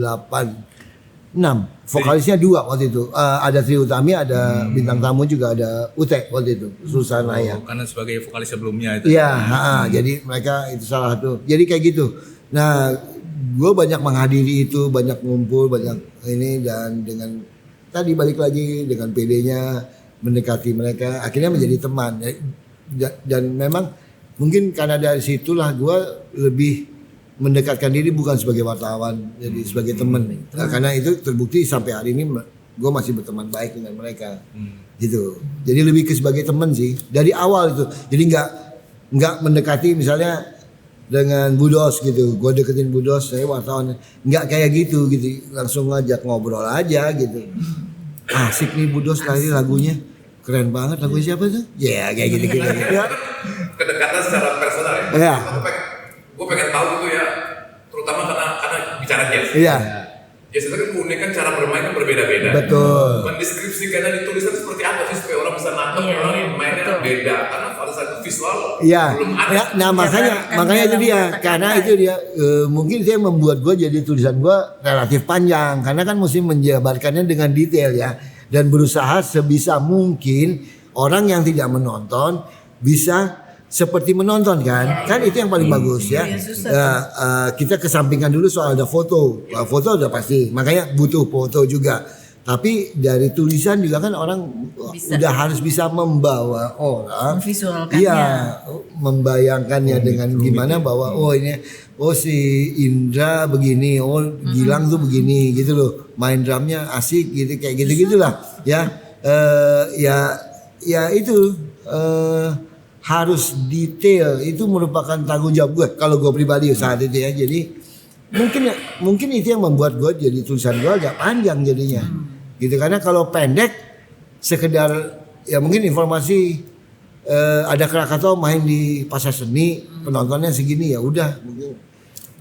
vokalisnya 2 waktu itu, ada Tri Utami, ada bintang tamu juga, ada Ute waktu itu, Susanaya. Karena sebagai vokalis sebelumnya itu. Iya, jadi mereka itu salah satu. Jadi kayak gitu. Nah, gue banyak menghadiri itu, banyak ngumpul, banyak ini, dan dengan tadi balik lagi dengan PD-nya mendekati mereka, akhirnya menjadi teman. Dan memang mungkin karena dari situlah gue lebih mendekatkan diri bukan sebagai wartawan, jadi sebagai teman. Karena itu terbukti sampai hari ini gue masih berteman baik dengan mereka, gitu. Jadi lebih ke sebagai teman sih dari awal itu. Jadi nggak mendekati misalnya dengan Budos gitu, gue deketin Budos, saya wartawan, nggak kayak gitu, langsung ngajak ngobrol aja gitu. Asik nih Budos tadi lagunya, keren banget, lagunya siapa tuh? Ya kayak gitu. Ya. Kedekatan secara personal ya. Ya. Gue pengen tahu gitu ya, terutama karena bicara jazz. Iya. Jazz itu kan keunikan cara bermain kan berbeda-beda. Betul. Mendeskripsikannya dituliskan seperti apa sih supaya orang bisa nangkep orang yang mainnya beda, karena pada saat itu visual belum ada. Ya, nah makanya itu dia, karena itu dia mungkin dia membuat gue jadi tulisan gue relatif panjang, karena kan mesti menjabarkannya dengan detail ya, dan berusaha sebisa mungkin orang yang tidak menonton bisa seperti menonton kan itu yang paling bagus ya. Kita kesampingkan dulu soal ada foto udah pasti, makanya butuh foto juga, tapi dari tulisan juga kan orang udah harus bisa membawa orang, memvisualkannya, membayangkannya dengan gimana bahwa si Indra begini, Gilang tuh begini gitu loh, main drumnya asik gitu, kayak gitulah ya. Ya itu harus detail, itu merupakan tanggung jawab gue kalau gue pribadi saat itu ya. Jadi mungkin itu yang membuat gue jadi tulisan gue agak panjang jadinya gitu, karena kalau pendek sekedar ya mungkin informasi ada Krakatau main di Pasar Seni, penontonnya segini, ya udah mungkin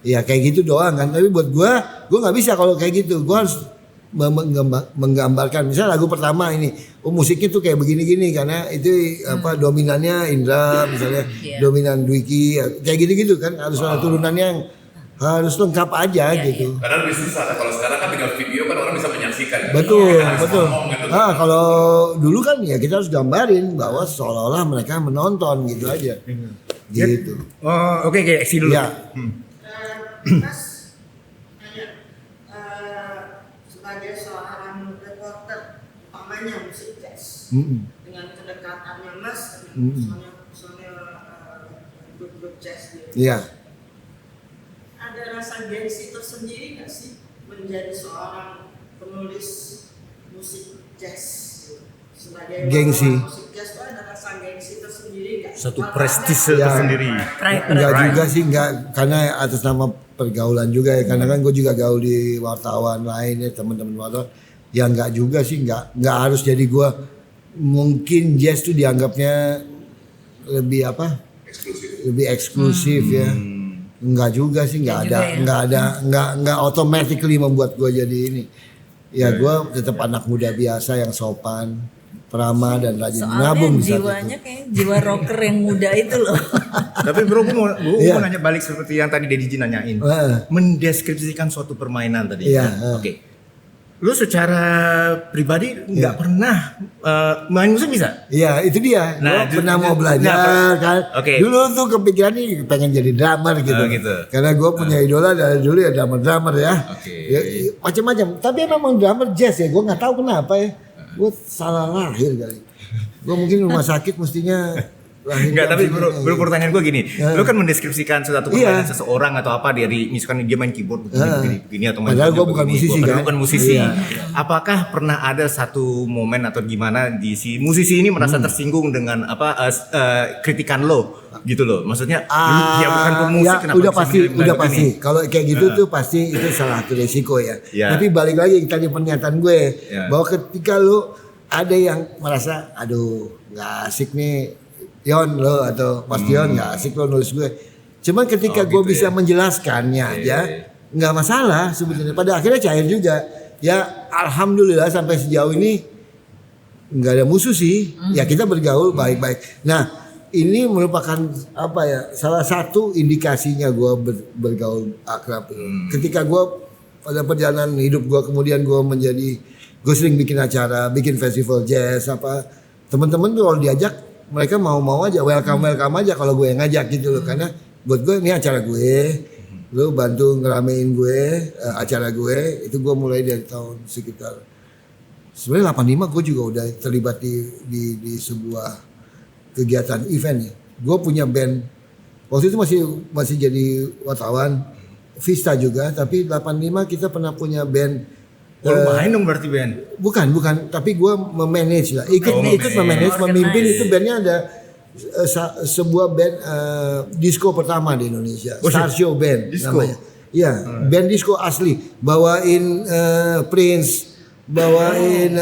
ya kayak gitu doang kan. Tapi buat gue nggak bisa kalau kayak gitu. Gue harus menggambarkan misalnya lagu pertama ini, musiknya tuh kayak begini-gini, karena itu dominannya Indra misalnya, dominan Dwiki kayak gitu kan, harus ada turunannya yang harus lengkap aja gitu. Karena lebih susah kalau sekarang kan tinggal video kan orang bisa menyaksikan. Betul. Gitu. Kalau dulu kan ya kita harus gambarin bahwa seolah-olah mereka menonton gitu aja. Gitu. Oke, Eksi dulu. Ya. Mas sebagai seorang reporter, utamanya musik jazz, dengan kedekatannya Mas dengan personel grup jazz gitu. Iya. Ada rasa gengsi tersendiri nggak sih menjadi seorang penulis musik jazz gitu? Sebagai gengsi. musik jazz itu ada rasa gengsi tersendiri nggak? Satu prestise tersendiri. Enggak juga sih, enggak, karena atas nama pergaulan juga ya, karena kan gue juga gaul di wartawan lain ya, teman-teman wartawan. Ya enggak juga sih, enggak harus jadi gue. Mungkin jazz tuh dianggapnya lebih apa? Lebih eksklusif ya. Enggak juga sih, enggak automatically membuat gue jadi ini. Ya gue tetap anak muda biasa yang sopan, prama dan rajin menabung. Soalnya jiwanya kayak jiwa rocker yang muda itu loh. Tapi bro, gue mau nanya balik seperti yang tadi Deddy nanyain. Mendeskripsikan suatu permainan tadi. Oke. Lu secara pribadi nggak pernah main musik bisa? Iya, itu dia. Nah, gue pernah mau belajar kan. Dulu tuh kepikiran nih pengen jadi drummer gitu. Karena gue punya idola dari dulu ya drummer ya. Ya, macam-macam. Tapi memang drummer jazz ya. Gue nggak tahu kenapa ya. Gue salah lahir kali. Gue mungkin rumah sakit mestinya Enggak, tapi bro pertanyaan gue gini, lu kan mendeskripsikan suatu permainan seseorang atau apa dari misalkan dia main keyboard begini atau main padahal gue bukan musisi kan? Bukan musisi. Apakah pernah ada satu momen atau gimana di si musisi ini merasa tersinggung dengan apa kritikan lo gitu loh? Maksudnya dia bukan pemusik kenapa? Udah pasti. Kalau kayak gitu tuh pasti itu salah satu resiko ya. Tapi balik lagi tadi pernyataan gue bahwa ketika lu ada yang merasa aduh nggak asik nih Yon lo atau Mas Yon nggak asik lo nulis gue. Cuman ketika gue bisa menjelaskannya aja nggak masalah sebetulnya. Pada akhirnya cair juga. Ya alhamdulillah sampai sejauh ini nggak ada musuh sih. Ya kita bergaul baik-baik. Nah ini merupakan apa ya salah satu indikasinya gue bergaul akrab. Ketika gue pada perjalanan hidup gue kemudian gue sering bikin acara, bikin festival jazz apa teman-teman tuh kalau diajak mereka mau aja, welcome aja kalau gue yang ngajak gitu loh. Karena buat gue ini acara gue, lo bantu ngeramein gue, acara gue. Itu gue mulai dari tahun sekitar sebenarnya 85 gue juga udah terlibat di sebuah kegiatan event ya. Gue punya band, waktu itu masih jadi wartawan, Vista juga. Tapi 85 kita pernah punya band. Main dong berarti band? Bukan, tapi gue memanage lah, ikut memanage, memimpin. Itu bandnya ada sebuah band disco pertama di Indonesia, Star Show Band namanya. Iya, band disco asli, bawain Prince, bawain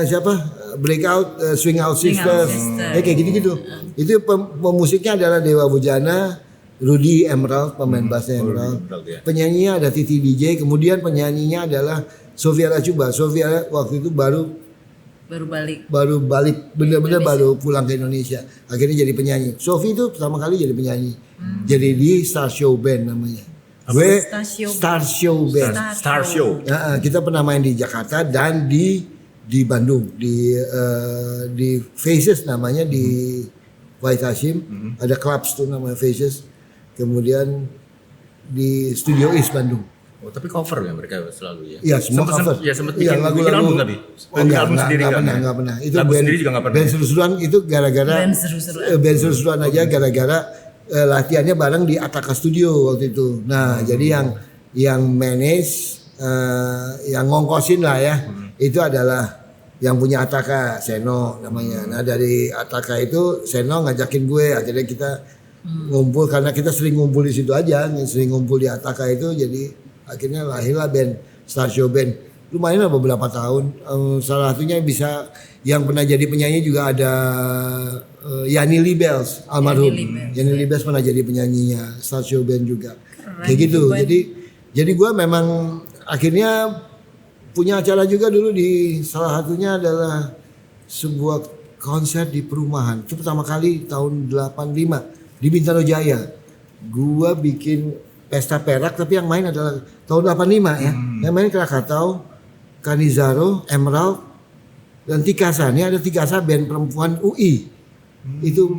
siapa? Breakout, Swing Out Sisters, kayak gitu. Itu pemusiknya adalah Dewa Bujana, Rudy Emerald, pemain bassnya Emerald. Penyanyinya ada Titi DJ, kemudian penyanyinya adalah Sofia Lacuba. Sofia waktu itu baru balik bener-bener baru pulang ke Indonesia. Akhirnya jadi penyanyi. Sofi itu pertama kali jadi penyanyi. Jadi di Star Show Band namanya. Star Show Band. Star Show. Kita pernah main di Jakarta dan di Bandung di Faces namanya di White Hashim. Ada clubs tuh namanya Faces. Kemudian di Studio East Bandung. Oh, tapi cover ya mereka selalu ya? Iya, semua cover. Ya sempat bikin album tapi? Enggak pernah. Itu lagu sendiri juga enggak pernah? Band seru-seruan itu gara-gara band seru-seruan aja gara-gara latihannya bareng di Ataka Studio waktu itu. Nah, jadi yang manage yang ngongkosin lah ya. Itu adalah yang punya Ataka, Seno namanya. Nah, dari Ataka itu Seno ngajakin gue, akhirnya kita ngumpul karena kita sering ngumpul di situ aja, sering ngumpul di Ataka itu jadi akhirnya lahirlah band Star Show Band. Lumayan lah beberapa tahun. Salah satunya bisa yang pernah jadi penyanyi juga ada Yani Libels almarhum. Yani Libels pernah jadi penyanyinya Star Show Band juga. Kayak gitu. Jadi gue memang akhirnya punya acara juga dulu di salah satunya adalah sebuah konser di perumahan. Itu pertama kali tahun 85 di Bintaro Jaya. Gue bikin pesta perak tapi yang main adalah tahun 85 ya. Yang main Krakatau, Kanizaro, Emerald dan Tikasa. Ini ada Tikasa band perempuan UI. Itu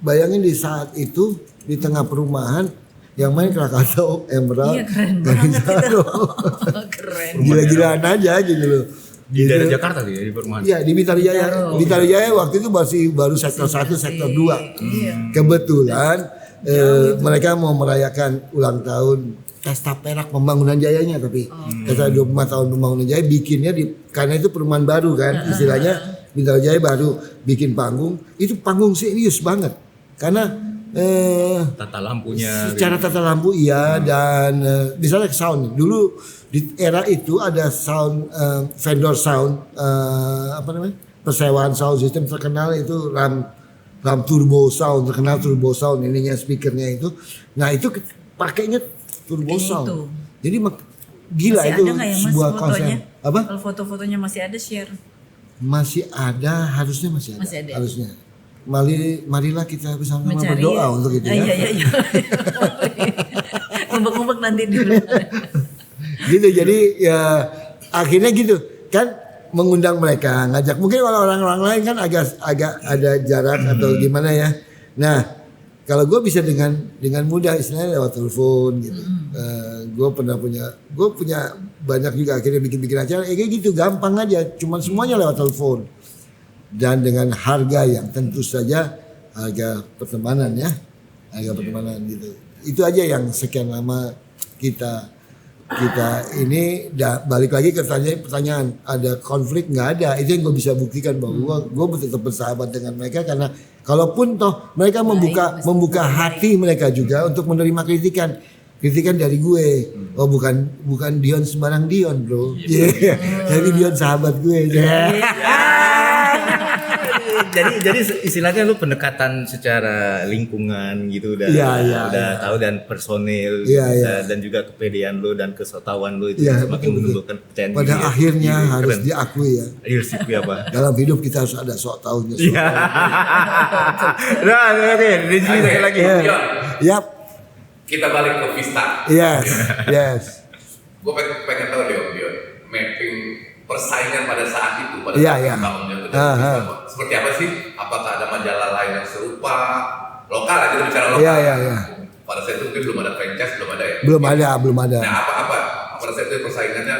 bayangin di saat itu di tengah perumahan yang main Krakatau, Emerald, Kanizaro. Keren. Gila-gilaan aja gitu loh. Di daerah Jakarta ya di perumahan. Iya, di Bintaro Jaya. Bintaro Jaya waktu itu baru sektor 1, sektor 2. Kebetulan mereka mau merayakan ulang tahun pesta perak pembangunan Jayanya tapi pesta 25 tahun pembangunan Jaya bikinnya karena itu perumahan baru kan istilahnya Bintaro Jaya baru bikin panggung, itu panggung serius banget karena tata lampunya. secara tata lampu iya dan misalnya sound dulu di era itu ada sound vendor sound apa namanya persewaan sound system terkenal itu Ram Turbo Sound, terkenal Turbo Sound ininya speakernya itu. Nah itu pakainya Turbo Sound. Itu. Jadi gila masih itu ada nggak ya, Mas, sebuah fotonya? konser. Apa? Kalau foto-fotonya masih ada, share. Masih ada, harusnya masih ada. Masih ada. Harusnya. Marilah kita bersama Mencari berdoa untuk itu ya. Iya. Ngumpet-ngumpet nanti dulu. Gitu jadi ya akhirnya gitu kan mengundang mereka ngajak mungkin kalau orang-orang lain kan agak ada jarak atau gimana ya. Nah kalau gue bisa dengan mudah istilahnya lewat telepon gitu. Gue punya banyak juga akhirnya bikin acara kayak gitu gampang aja. Cuman semuanya lewat telepon dan dengan harga yang tentu saja harga pertemanan ya, harga pertemanan gitu. Itu aja yang sekian lama kita ini balik lagi ke pertanyaan ada konflik nggak ada, itu yang gue bisa buktikan bahwa gue tetap bersahabat dengan mereka karena kalaupun toh mereka membuka hati mereka juga untuk menerima kritikan dari gue. Oh bukan Dion sembarang Dion bro, jadi Dion sahabat gue. Jadi istilahnya lu pendekatan secara lingkungan gitu udah tahu dan personil dan juga kepedean lu dan kesotawan lu itu semakin menumbuhkan kepercayaan pada diri. akhirnya Gitu, harus keren. diakui ya. Leadership apa? Dalam hidup kita harus ada sok tahunya. Iya. Nah, oke, di sini sekali lagi. Dion, Yap. kita balik ke Vista. Yes. Gue pengen tahu Dion, mapping persaingan pada saat itu pada Iya. tahunnya itu seperti apa sih? Apakah ada majalah lain yang serupa? Lokal aja kita bicara lokal. Iya. Pada saat itu mungkin belum ada franchise, belum ada ya. Belum ada. Nah apa pada saat itu persaingannya?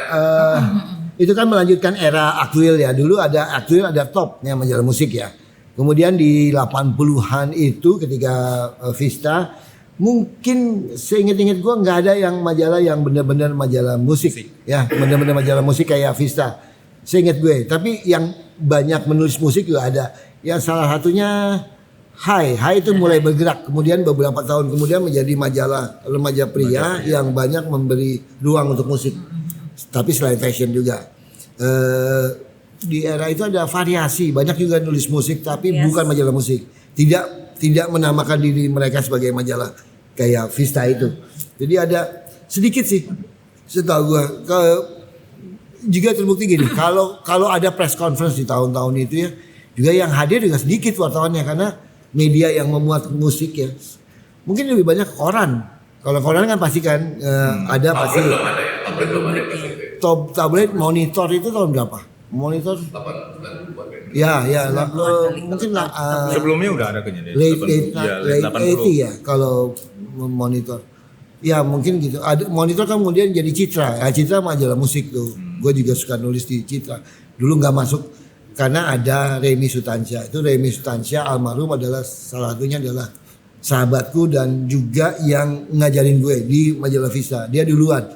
Itu kan melanjutkan era Aktuil ya. Dulu ada Aktuil, ada Top yang majalah musik ya. Kemudian di 80-an itu ketika Vista mungkin seinget-inget gue nggak ada yang majalah yang benar-benar majalah musik ya, benar-benar majalah musik kayak Vista seinget gue. Tapi yang banyak menulis musik juga ada. Yang salah satunya Hai itu mulai bergerak kemudian beberapa tahun kemudian menjadi majalah remaja pria yang banyak memberi ruang untuk musik. Tapi selain fashion juga di era itu ada variasi, banyak juga nulis musik tapi bukan majalah musik. Tidak menamakan diri mereka sebagai majalah kayak Vista itu. Jadi ada sedikit sih setahu gua juga terbukti gini. Kalau ada press conference di tahun-tahun itu ya, juga yang hadir juga sedikit wartawannya karena media yang memuat musik ya. Mungkin lebih banyak koran. Kalau koran kan pasti kan ada pasti. Tablet belum ada pas itu. Tablet monitor itu tahun berapa? Monitor 8 ya mungkin lah Sebelumnya udah ada kayaknya. late 80 ya kalau monitor ya mungkin gitu. Ada monitor kan kemudian jadi Citra ya, Citra majalah musik tuh. Gue juga suka nulis di Citra dulu nggak masuk karena ada Remy Sutansyah. Itu Remy Sutansyah almarhum adalah salah satunya adalah sahabatku dan juga yang ngajarin gue di majalah Vista. Dia duluan.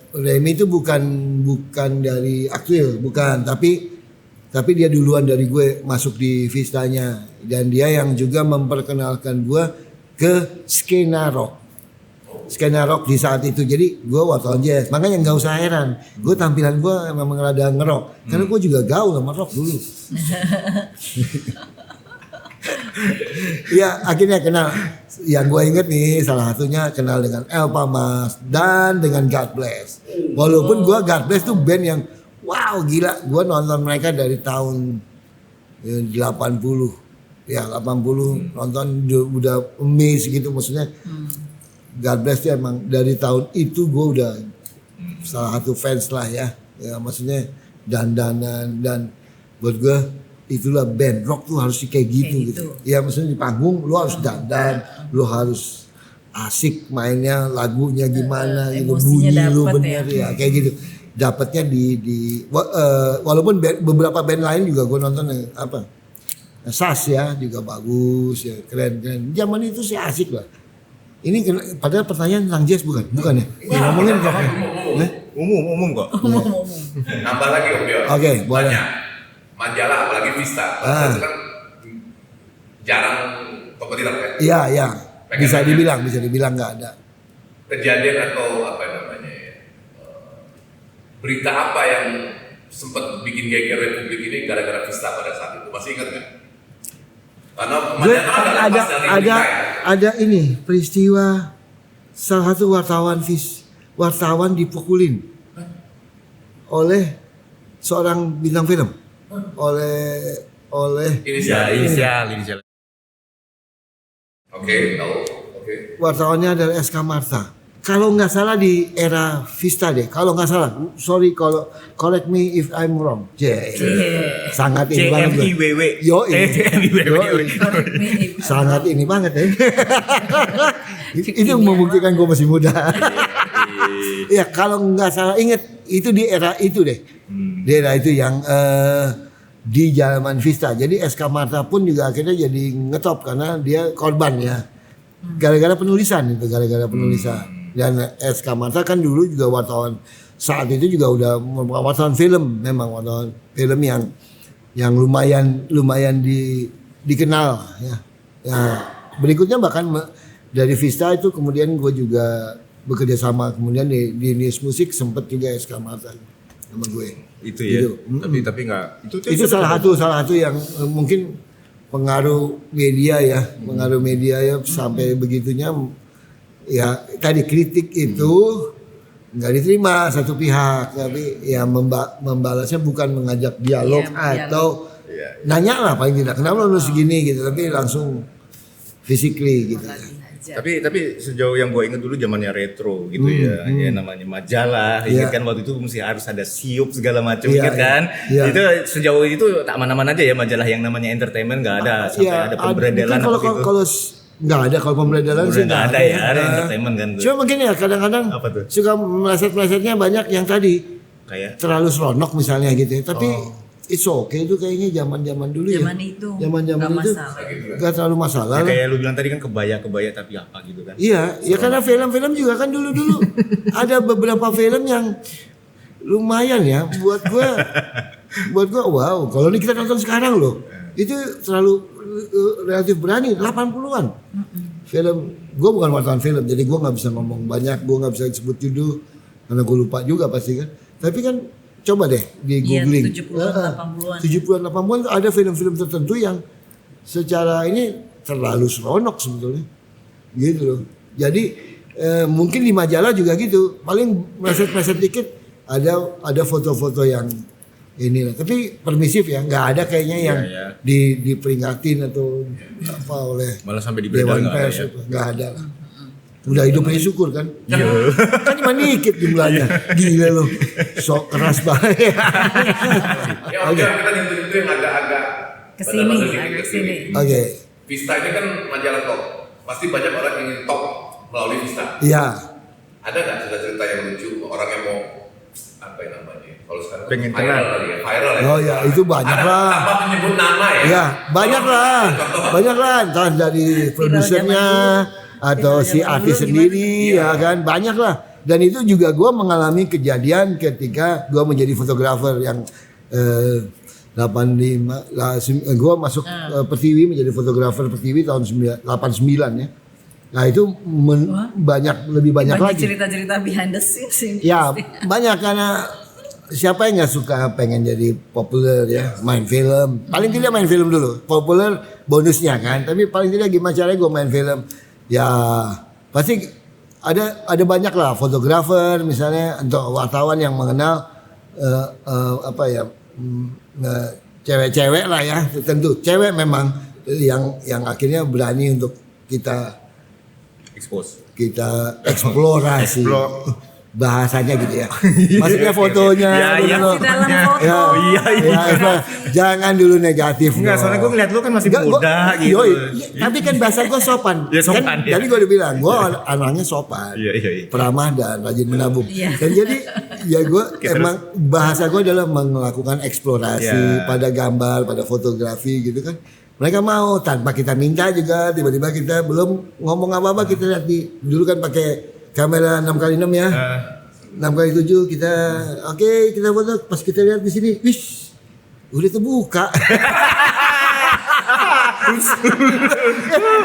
Remy itu bukan dari Aktuil, bukan, tapi dia duluan dari gue masuk di Vistanya dan dia yang juga memperkenalkan gue ke skena rock di saat itu. Jadi gue wartawan jazz, makanya nggak usah heran, gue tampilan gue memang rada ngerok karena gue juga gaul sama rock dulu. Ya akhirnya kenal. Yang gue inget nih salah satunya kenal dengan Elpa Mas dan dengan God Bless. Walaupun gue God Bless tuh band yang wow gila. Gue nonton mereka dari tahun 80. Ya 80 nonton udah amazed gitu maksudnya. God Bless tuh emang dari tahun itu gue udah salah satu fans lah ya. Ya maksudnya dandanan dan buat gue itulah band rock tuh harus kayak gitu. Ya maksudnya di panggung lu harus dandan, lu harus asik mainnya, lagunya gimana gitu, bunyi lu bener ya kayak gitu. Dapatnya di walaupun beberapa band lain juga gue nonton apa SAS ya juga bagus ya, keren. Zaman itu sih asik lah. Ini padahal pertanyaan tentang jazz bukan ya? Ngomongin rock ya? Umum kok. Nambah lagi Om Dion. Oke, boleh. majalah apalagi Vista. Itu kan jarang kompetitor kan? Iya. Bisa dibilang nggak ada. Kejadian atau apa namanya ya, berita apa yang sempat bikin geger Republik ini gara-gara Vista pada saat itu, masih ingat nggak? Karena ada ini peristiwa salah satu wartawan dipukulin oleh seorang bintang film, oleh inisial. Oke. Wartawannya adalah SK Marta. Kalau nggak salah di era Vista deh. Kalau nggak salah, sorry kalau correct me if I'm wrong. Sangat ini banget. JMIWW. Yo, sangat ini banget ya. Itu membuktikan gue masih muda. Ya kalau nggak salah inget itu di era itu deh. Di era itu yang di zaman Vista. Jadi SK Marta pun juga akhirnya jadi ngetop karena dia korban ya. Gara-gara penulisan. Dan SK Marta kan dulu juga wartawan saat itu juga udah wartawan film, memang wartawan film yang lumayan dikenal ya. Berikutnya bahkan dari Vista itu kemudian gue juga bekerja sama kemudian di News Musik sempet juga SK Marta sama gue. Itu ya. Gitu. Tapi enggak. Itu salah satu yang mungkin pengaruh media ya sampai begitunya ya, tadi kritik itu nggak diterima satu pihak, tapi ya membalasnya bukan mengajak dialog atau nanya lah paling tidak kenapa lu segini gitu, tapi langsung physically gitu. Tapi sejauh yang gue ingat dulu zamannya retro gitu ya namanya majalah, ingat kan waktu itu mesti harus ada siup segala macam kan. Itu sejauh itu tak mana-mana aja ya majalah yang namanya entertainment nggak ada sampai ada pemberedelan kalau nggak ada, kalau pemberedelan sih nggak ada ya, ada entertainment kan. Cuma mungkin ya kadang-kadang suka meleset-melesetnya banyak yang tadi kayak terlalu seronok misalnya gitu ya. Tapi it's okay itu kayaknya zaman dulu zaman itu itu nggak terlalu masalah ya, kayak lu bilang tadi kan kebaya tapi apa gitu kan. Iya karena film-film juga kan dulu ada beberapa film yang lumayan ya buat gua wow, kalau ini kita nonton sekarang loh itu terlalu relatif berani 80-an. Film gua bukan wartawan film jadi gua nggak bisa ngomong banyak, gua nggak bisa sebut judul karena gua lupa juga pasti kan, tapi kan coba deh di googling 70-an 80-an tuh ada film-film tertentu yang secara ini terlalu seronok sebetulnya gitu loh. Jadi mungkin di majalah juga gitu, paling meleset-meleset dikit ada foto-foto yang inilah, tapi permisif ya, nggak ada kayaknya yang diperingatin atau apa oleh malah sampai di Dewan Pers, nggak ada lah. Udah hidupnya syukur kan? Iya. Kan cuma dikit jumlahnya. Gila loh. Sok keras banget. Ya oke, kita nyentuh yang agak-agak kesini. Oke. Vista ini kan majalah top. Pasti banyak orang yang ingin top melalui Vista. Iya. Ada nggak cerita-cerita yang lucu orang yang mau apa yang namanya? Kalau sekarang pengen viral ya. Oh ya, itu banyak lah. Tanpa menyebut nama ya. Iya, banyak lah. Entah dari produsernya atau si artis sendiri ya kan, banyak lah. Dan itu juga gue mengalami kejadian ketika gue menjadi fotografer yang 85 gue masuk Pertiwi menjadi fotografer Pertiwi tahun 89 ya. Nah itu lebih banyak lagi cerita-cerita behind the scenes. Ya banyak, karena siapa yang nggak suka pengen jadi populer ya, main film. Paling tidak main film dulu, populer bonusnya kan. Tapi paling tidak gimana caranya gue main film. Ya pasti ada banyak lah fotografer misalnya untuk wartawan yang mengenal cewek-cewek lah ya, tentu cewek memang yang akhirnya berani untuk kita eksplorasi bahasanya gitu ya, maksudnya fotonya jangan dulu negatif. Enggak, soalnya gue ngeliat lu kan masih muda gitu. Tapi kan bahasa gue sopan. Sopan. Jadi gue udah bilang gue anaknya sopan, peramah dan rajin menabung. Dan jadi ya gue emang bahasa gue adalah melakukan eksplorasi pada gambar, pada fotografi gitu kan. Mereka mau tanpa kita minta juga, tiba-tiba kita belum ngomong apa-apa, kita lihat dulu kan pakai kamera 6x6 ya. 6x7 kita kita foto, pas kita lihat di sini, udah terbuka.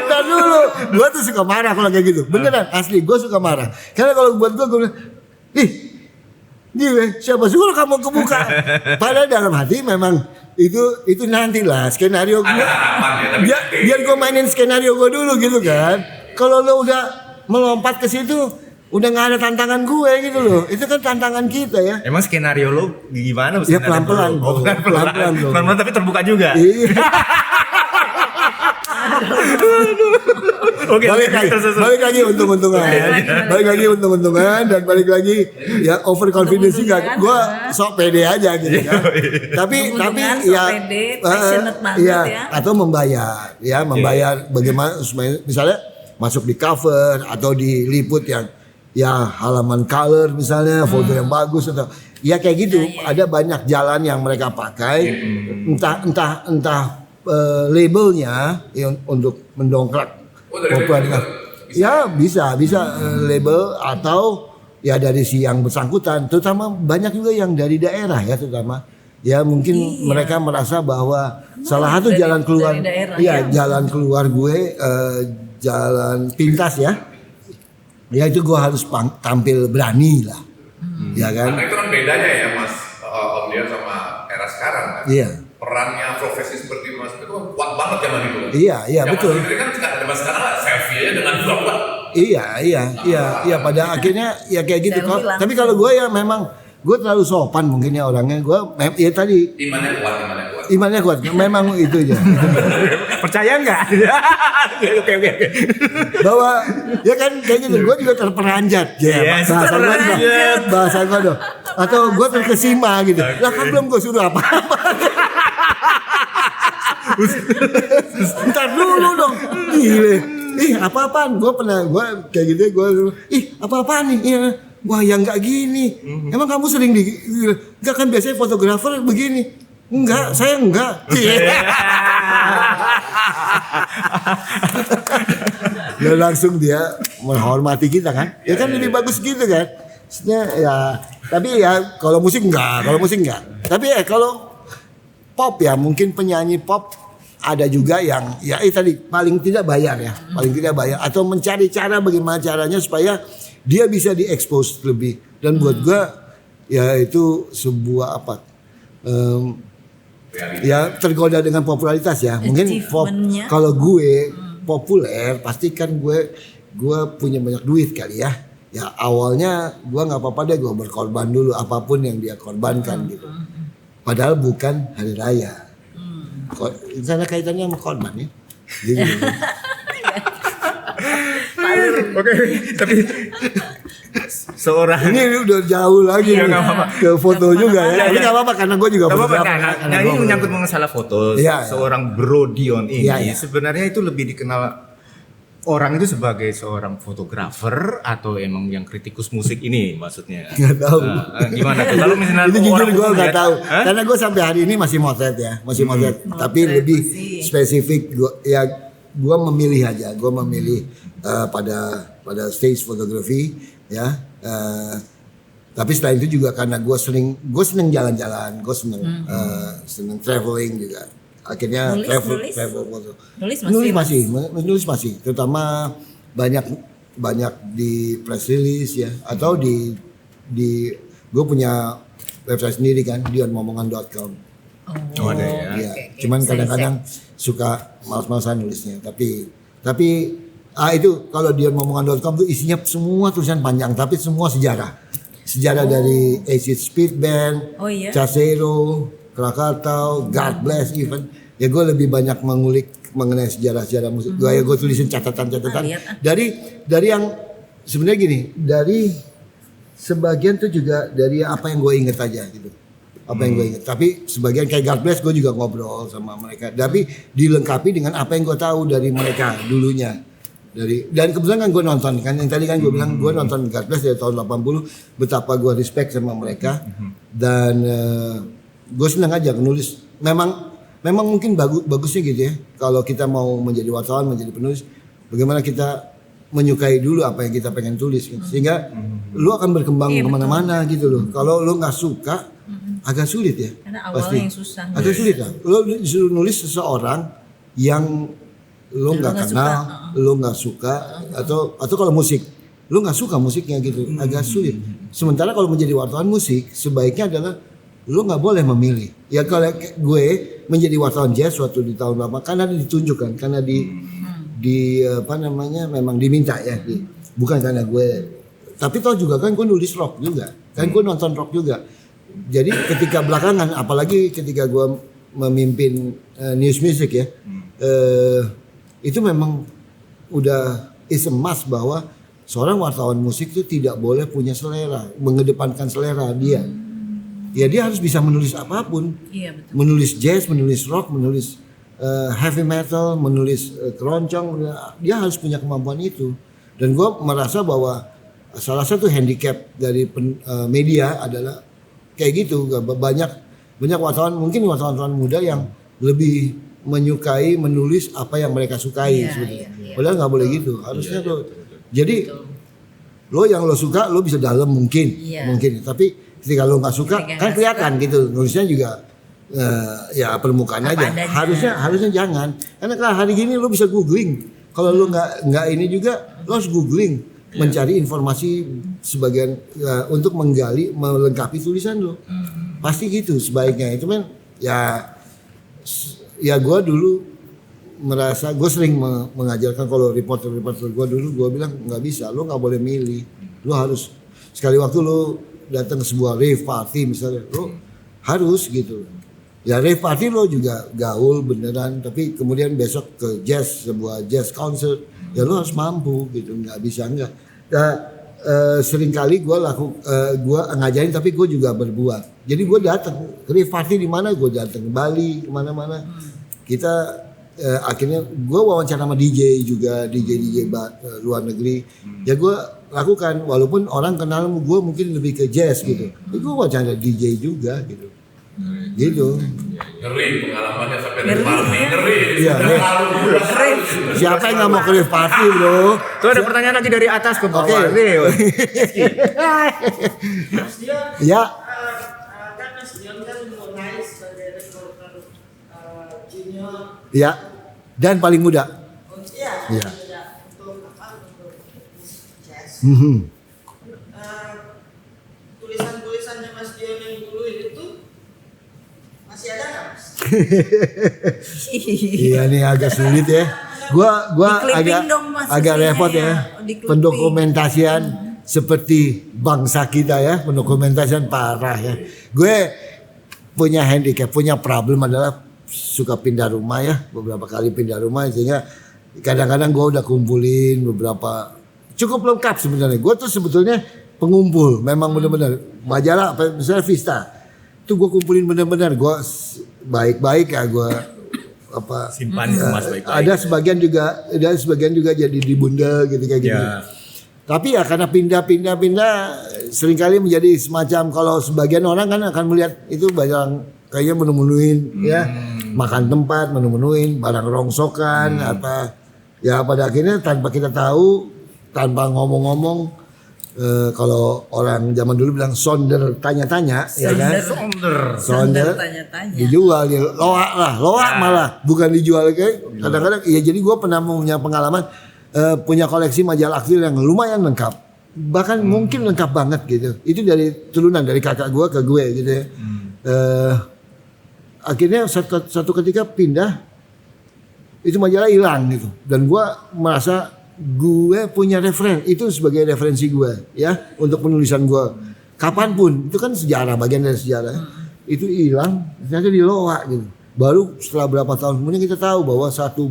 Ntar dulu, gue tuh suka marah kalau kayak gitu. Beneran, asli gue suka marah. Karena kalau buat gue bilang, siapa suruh kamu kebuka? Padahal dalam hati memang itu nantilah skenario gue. Biar gue mainin skenario gue dulu gitu kan. Kalau lo udah melompat ke situ, udah nggak ada tantangan gue gitu loh. Itu kan tantangan kita ya. Emang skenario lo gimana? Ya pelan-pelan. Pelan-pelan tapi terbuka juga. Oke, balik lagi untung-untungan. Balik lagi untung-untungan dan balik lagi ya overconfidence juga. Gue sok pede aja gitu kan. tapi ya pede, passionate banget ya. Atau membayar bagaimana misalnya masuk di cover atau diliput yang ya halaman color misalnya, foto yang bagus atau ya kayak gitu. Ada banyak jalan yang mereka pakai, entah labelnya untuk mendongkrak popularitas. Ya bisa label atau ya dari si yang bersangkutan. Terutama banyak juga yang dari daerah ya terutama. Ya mungkin mereka merasa bahwa salah satu jalan keluar, jalan keluar gue jalan pintas ya. Ya itu gue harus tampil berani lah, ya kan? Karena itu kan bedanya ya Mas Om Dian sama era sekarang kan? Iya. Perannya profesi seperti Mas itu kan kuat banget zaman itu kan? Iya betul. Mas kan zaman sekarang selfie aja dengan vlog. Iya. Pada akhirnya ya kayak gitu. Tapi kalau gue ya memang gue terlalu sopan mungkin ya orangnya. Gue ya tadi. Imannya kuat. Memang itu aja. Percaya nggak? Oke. Bahwa ya kan kayak gitu. Gue juga terperanjat. Yes, bahasa gue dong. Atau gue terkesima gitu. Lah kan belum gue suruh apa-apa. Ntar dulu dong. Gile. Apa-apaan? Gue kayak gitu. Apa-apaan nih? Iya. Wah yang nggak gini. Emang kamu sering nggak kan biasanya fotografer begini. Enggak, saya enggak. Ya langsung dia menghormati kita kan. Ya kan lebih bagus gitu kan. Maksudnya ya, tapi ya kalau musik enggak. Tapi ya kalau pop ya mungkin penyanyi pop ada juga yang ya tadi paling tidak bayar atau mencari cara bagaimana caranya supaya dia bisa diekspos lebih. Dan buat gua ya itu sebuah ya tergoda dengan popularitas ya. Mungkin kalau gue populer pasti kan gue punya banyak duit kali ya. Ya awalnya gue nggak apa-apa deh gue berkorban dulu apapun yang dia korbankan gitu. Padahal bukan hari raya. Karena kaitannya sama korban ya. Gitu. Oke, tapi seorang ini udah jauh lagi nih, ke foto juga ya. Tapi nggak apa-apa karena gue juga fotografer. Nah ini menyangkut masalah foto. Seorang Bro Dion ini sebenarnya itu lebih dikenal orang itu sebagai seorang fotografer atau emang yang kritikus musik ini maksudnya? Nggak tahu. Gimana tuh? Kalau misalnya itu jujur gue nggak tahu. Karena gue sampai hari ini masih motret ya, motret. Tapi lebih spesifik gue memilih aja. Gue memilih pada stage fotografi ya. Tapi setelah itu juga karena gue seneng jalan-jalan, gue seneng traveling juga. Akhirnya travel foto. Nulis masih, terutama banyak di press release ya, atau di gue punya website sendiri kan, dionmomongan.com. Oh ada ya. Cuman kadang-kadang suka malas-malasan nulisnya, tapi itu kalau dionmomongan.com tuh isinya semua tulisan panjang, tapi semua sejarah dari Acid Speed Band, Casero, Krakatau, God Bless even. Ya gue lebih banyak mengulik mengenai sejarah musik. Gue tulisin catatan dari yang sebenarnya gini, dari sebagian tuh juga dari apa yang gue inget aja gitu. Apa yang gue inget. Tapi sebagian kayak God Bless gue juga ngobrol sama mereka. Tapi dilengkapi dengan apa yang gue tahu dari mereka dulunya. Dan kebetulan kan gue nonton kan yang tadi kan gue bilang gue nonton God Bless dari tahun 80, betapa gue respect sama mereka. Dan gue senang aja menulis. Memang mungkin bagusnya gitu ya. Kalau kita mau menjadi wartawan, menjadi penulis, bagaimana kita menyukai dulu apa yang kita pengen tulis gitu. Sehingga lu akan berkembang kemana-mana gitu loh. Kalau lu nggak suka agak sulit ya. Karena awalnya yang susah. Agak sulit lah. Lu disuruh nulis seseorang yang lu nggak kenal, lu nggak suka, atau kalau musik lu nggak suka musiknya gitu, agak sulit. Sementara kalau menjadi wartawan musik sebaiknya adalah lu nggak boleh memilih. Ya kalau gue menjadi wartawan jazz waktu di tahun lama karena ditunjukkan, karena di apa namanya memang diminta ya, bukan karena gue. Tapi toh juga kan gue nulis rock juga, kan gue nonton rock juga. Jadi ketika belakangan, apalagi ketika gue memimpin News Music ya, itu memang udah is a must bahwa seorang wartawan musik itu tidak boleh punya selera, mengedepankan selera dia. Ya dia harus bisa menulis apapun. Iya, betul. Menulis jazz, menulis rock, menulis heavy metal, menulis keroncong, dia harus punya kemampuan itu. Dan gue merasa bahwa salah satu handicap dari media adalah kayak gitu. Banyak wartawan, mungkin wartawan muda yang lebih menyukai menulis apa yang mereka sukai sebetulnya. Padahal nggak boleh gitu. Harusnya tuh. Jadi lo yang lo suka lo bisa dalam mungkin, tapi ketika lo nggak suka kan kelihatan gitu. Nulisnya juga ya permukaan aja. Harusnya jangan. Karena kalau hari gini lo bisa googling. Kalau lo nggak ini juga lo harus googling, mencari informasi sebagian untuk menggali, melengkapi tulisan lo. Pasti gitu sebaiknya. Itu kan ya gue dulu merasa, gue sering mengajarkan kalau reporter gue dulu, gue bilang nggak bisa, lo nggak boleh milih, lo harus sekali waktu lo datang ke sebuah rave party misalnya, lo harus gitu. Ya rave party lo juga gaul beneran, tapi kemudian besok ke sebuah jazz concert, ya lo harus mampu gitu, nggak bisa enggak. Sering kali gue ngajarin tapi gue juga berbuat. Jadi gue datang ke rave party di mana, gue datang ke Bali, kemana-mana. Kita akhirnya gue wawancara sama DJ juga, DJ luar negeri. Ya gue lakukan, walaupun orang kenal gue mungkin lebih ke jazz gitu. Tapi gue wawancara DJ juga gitu. Gitu. Ngeri pengalamannya sampai rave party, ngeri. Iya, siapa yang nggak mau ke rave party bro? Tuh ada pertanyaan lagi dari atas ke bawah. Ya. Kan Mas Dion kan mulai sebagai reporter junior. Ya. Dan paling muda. Iya. Untuk jazz. Tulisan-tulisannya Mas Dion yang dulu itu masih ada nggak Mas? Iya nih agak sulit ya. Gua agak repot ya. Pendokumentasian seperti bangsa kita ya, pendokumentasian parah ya. Gue punya handicap, punya problem adalah suka pindah rumah ya, beberapa kali pindah rumah, sehingga kadang-kadang gue udah kumpulin beberapa, cukup lengkap sebenarnya. Gue tuh sebetulnya pengumpul, memang benar-benar majalah, misalnya Vista, tuh gue kumpulin benar-benar, gue baik-baik ya gue simpan emas baik-baik. Ada sebagian juga jadi dibundel gitu kayak gitu. Tapi ya karena pindah seringkali menjadi semacam, kalau sebagian orang kan akan melihat itu banyak kayaknya menu-menuin ya, makan tempat, menu-menuin, barang rongsokan apa. Ya pada akhirnya tanpa kita tahu, tanpa ngomong-ngomong, kalau orang zaman dulu bilang sonder tanya-tanya, ya kan? Sonder tanya-tanya. Dijual, loak malah, bukan dijual kayak. Kadang-kadang ya, jadi gue pernah punya pengalaman punya koleksi majalah aktual yang lumayan lengkap, bahkan mungkin lengkap banget gitu. Itu dari turunan dari kakak gue ke gue gitu ya. Akhirnya satu ketika pindah, itu majalah hilang gitu, dan gue merasa gue punya itu sebagai referensi gue ya untuk penulisan gue kapanpun. Itu kan sejarah, bagian dari sejarah. Itu hilang, ternyata diloak gitu. Baru setelah berapa tahun kemudian kita tahu bahwa satu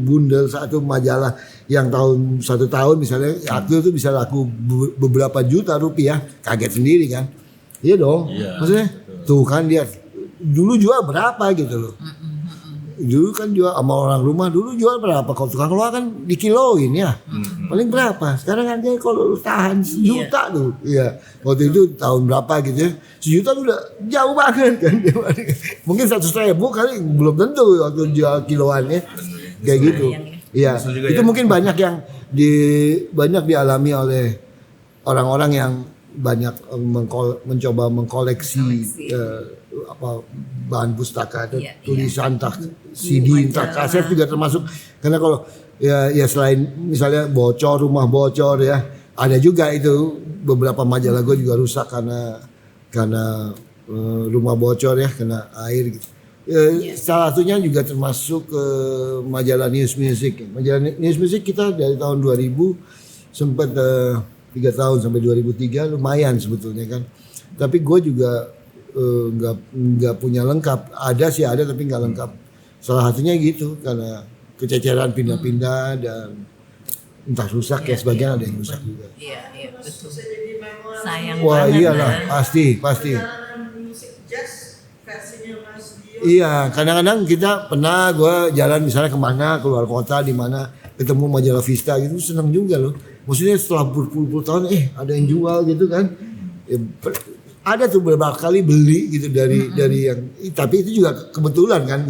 majalah yang satu tahun misalnya aktif itu bisa laku beberapa juta rupiah. Kaget sendiri kan. Iya dong, maksudnya tuh kan dia dulu jual berapa gitu loh. Dulu kan jual sama orang rumah, dulu jual berapa? Kalau tukang loak kan dikiloin ya. Paling berapa? Sekarang harganya kalau tahan sejuta tuh. Iya. Waktu itu tahun berapa gitu ya. Sejuta tuh udah jauh banget kan. Mungkin 100.000 kali belum tentu waktu jual kiloannya. Kayak gitu. Iya, itu mungkin banyak yang banyak dialami oleh orang-orang yang banyak mencoba mengkoleksi bahan pustaka, tulisan, CD, kaset juga termasuk. Karena kalau ya selain misalnya rumah bocor ya, ada juga itu beberapa majalah gue juga rusak karena rumah bocor ya, kena air gitu. Salah satunya juga termasuk majalah News Music. Majalah News Music kita dari tahun 2000 sempat 3 tahun sampai 2003 lumayan sebetulnya kan. Tapi gue juga nggak punya lengkap. Ada tapi nggak lengkap. Salah satunya gitu karena kececeran pindah-pindah dan entah rusak ya sebagian ada yang rusak juga. Iya betul. Sayang Wah banget. iyalah pasti. Musik jazz versinya Mas Dio. Iya, kadang-kadang kita pernah gue jalan misalnya kemana, keluar kota di mana ketemu majalah Vista gitu, seneng juga loh. Maksudnya setelah berpuluh-puluh tahun, ada yang jual gitu kan. Ya, ada tuh beberapa kali beli gitu dari yang, tapi itu juga kebetulan kan,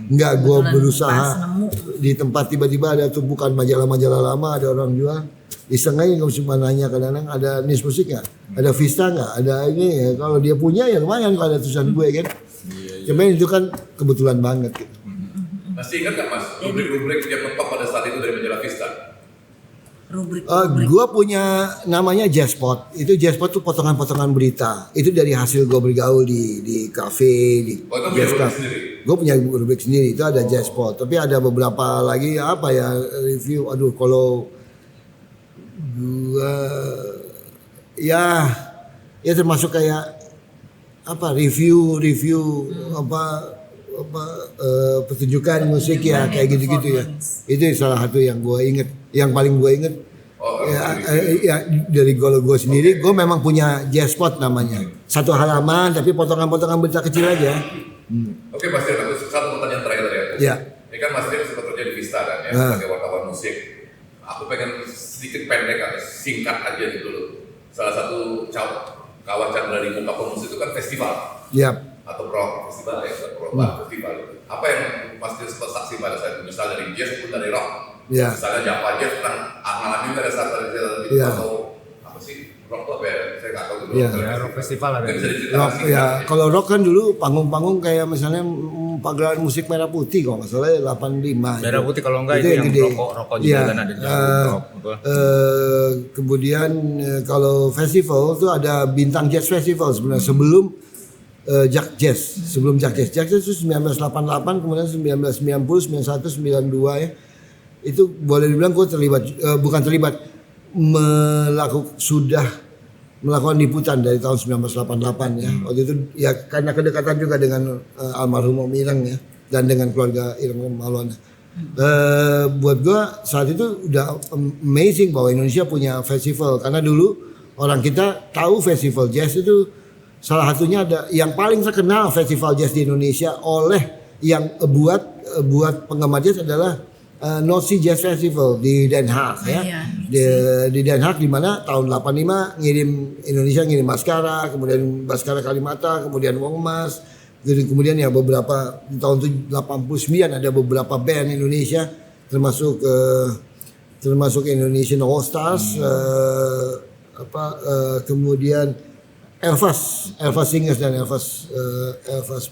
nggak gue berusaha di tempat tiba-tiba ada tumpukan majalah-majalah lama, ada orang jual. Iseng aja nggak cuma nanya kadang-kadang ada News Music nggak, ada Vista nggak, ada ini ya. Kalau dia punya ya lumayan kalau ada tulisan gue kan. Cuman itu kan kebetulan banget gitu. Masih ingat nggak Mas rubrik-rubrik yang mentok pada saat itu dari majalah Vista? Gue punya namanya Jazzpot. Itu Jazzpot tuh potongan-potongan berita. Itu dari hasil gue bergaul di kafe, di jazz club. Gue punya rubrik sendiri. Itu ada Jazzpot. Tapi ada beberapa lagi review. Aduh kalau gue ya termasuk kayak review pertunjukan musik ya kayak gitu-gitu ya. Itu salah satu yang gue inget, yang paling gue inget. Dari gue sendiri, gue memang punya Jazzpot namanya. Satu halaman tapi potongan-potongan berita kecil aja. Oke Mas Dian, aku satu pertanyaan terakhir ya. Ya. Ini kan Mas Dian sempat kerja di Vista kan ya, sebagai wartawan musik. Aku pengen sedikit pendek atau singkat aja dulu. Salah satu kawan Chandra di muka pemusik itu kan festival. Yap. Atau pro festival ya, festival itu. Apa yang Mas Dian sempat saksi pada saat itu, misalnya dari jazz pun dari rock. Ya. Misalnya Java Jazz pernah ngalamin pada saat itu atau apa sih rock tuh apa ya? Saya nggak tahu gitu. Ya, rock festival ada. Rock, ya kalau rock kan dulu panggung-panggung kayak misalnya pagelaran musik Merah Putih kalau nggak salah 85. Merah Putih kalau enggak itu yang gede. rokok juga kan ada rock. Kemudian kalau festival tuh ada Bintang Jazz Festival sebenarnya sebelum Jack Jazz. Sebelum Jack Jazz. Jack Jazz itu 1988 kemudian 1990, 91, 92 ya. Itu boleh dibilang gue sudah melakukan liputan dari tahun 1988 ya. Waktu itu ya karena kedekatan juga dengan almarhum Om Ireng ya dan dengan keluarga Ireng Maulana. Buat gue saat itu udah amazing bahwa Indonesia punya festival karena dulu orang kita tahu festival jazz itu salah satunya ada yang paling terkenal festival jazz di Indonesia oleh yang buat penggemar jazz adalah North Sea Jazz Festival di Den Haag ya. Di Den Haag di mana tahun 85 Indonesia ngirim Baskara, kemudian Baskara Kalimata, kemudian Wong Mas. Kemudian ya beberapa di tahun 89 ada beberapa band Indonesia termasuk Indonesian All Stars kemudian Elvas Singers dan Elvas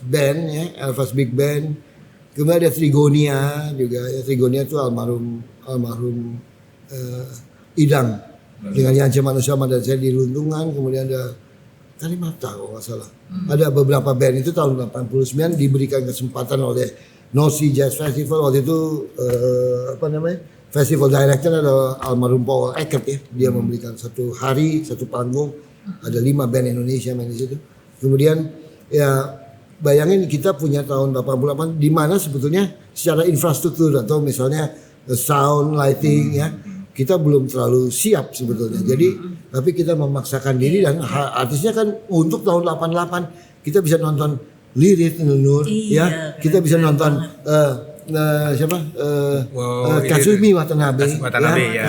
Band ya, Elvas Big Band. Kemudian ada Trigonia juga ya, Trigonia itu almarhum Idang dengan Yance Manusia dan saya di Luntungan. Kemudian ada Kalimata kalau nggak salah. Ada beberapa band itu tahun 89 diberikan kesempatan oleh North Sea Jazz Festival. Waktu itu festival director adalah almarhum Paul Eckert ya. Dia memberikan satu panggung. Ada 5 band Indonesia main di situ. Kemudian ya bayangin kita punya tahun 88 di mana sebetulnya secara infrastruktur atau misalnya sound lighting ya kita belum terlalu siap sebetulnya. Jadi tapi kita memaksakan diri dan artisnya kan untuk tahun 88 kita bisa nonton Lirit Nur ya. Kita bisa nonton Kasumi Watanabe ya.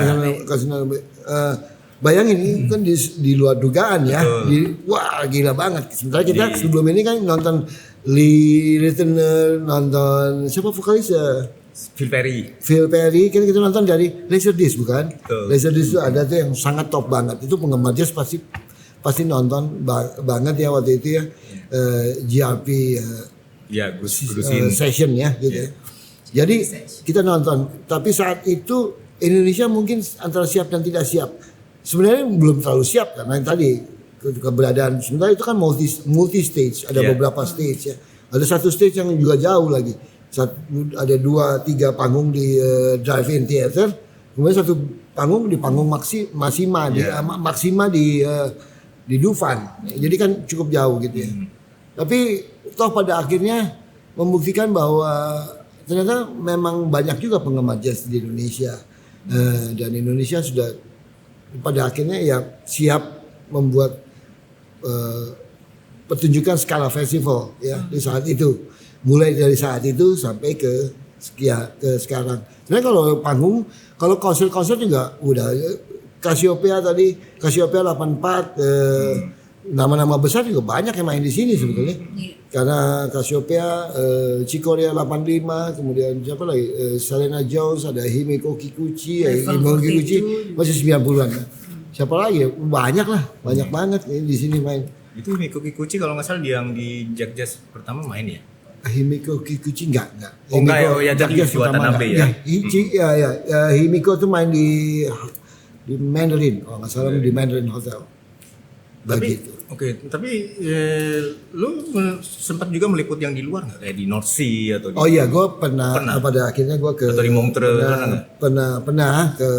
Bayangin ini kan di luar dugaan ya. Wah gila banget. Sementara kita sebelum ini kan nonton Lee Ritner, nonton siapa vokalis Phil Perry kita nonton dari Laserdisc bukan? Betul. Laserdisc itu ada tuh yang sangat top banget. Itu penggemar jazz pasti nonton banget ya waktu itu ya. GRP session ya gitu ya. Jadi kita nonton. Tapi saat itu Indonesia mungkin antara siap dan tidak siap. Sebenarnya belum terlalu siap karena yang tadi keberadaan sebenarnya itu kan multi stage, ada beberapa stage ya. Ada satu stage yang juga jauh lagi. Ada 2-3 panggung di drive-in theater, kemudian satu panggung di panggung Maxima di Dufan. Jadi kan cukup jauh gitu ya. Tapi toh pada akhirnya membuktikan bahwa ternyata memang banyak juga penggemar jazz di Indonesia. Dan Indonesia sudah pada akhirnya ya siap membuat pertunjukan skala festival ya di saat itu. Mulai dari saat itu sampai ke sekarang. Sebenarnya kalau konser juga udah Cassiopeia 84 nama-nama besar juga banyak yang main di sini sebetulnya. Karena Cassiopeia, Chicorea 85, kemudian siapa lagi? Selena Jones, ada Himiko Kikuchi, masih 90-an. Siapa lagi? Banyak banget di sini main. Itu Himiko Kikuchi kalau nggak salah yang di Jack Jazz pertama main ya? Himiko Kikuchi enggak. Oh enggak ya, jadi Watanabe ya. Himiko tuh main di Mandarin, kalau nggak salah di Mandarin Hotel. Begitu. Tapi lu sempat juga meliput yang di luar nggak? Kayak di North Sea atau di... Oh iya, gue pernah. Pada akhirnya gue ke. Atau di Montreux pernah ke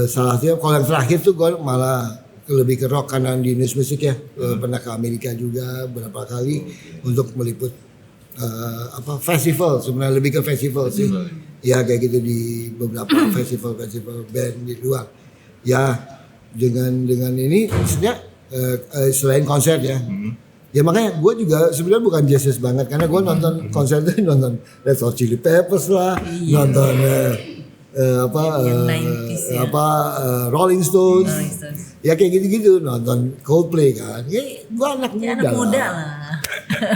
salah satu. Kalau yang terakhir tuh gue malah lebih ke rock karena di news music ya. Pernah ke Amerika juga beberapa kali untuk meliput festival, sebenarnya lebih ke festival sih. Ya kayak gitu di beberapa festival band di luar. Ya dengan ini maksudnya selain konser ya. Ya makanya gue juga sebenarnya bukan jazz banget karena gue nonton konser itu nonton Red Hot Chili Peppers lah, nonton Rolling Stones. Ya kayak gitu-gitu, nonton Coldplay kan. Ya gue anak muda lah.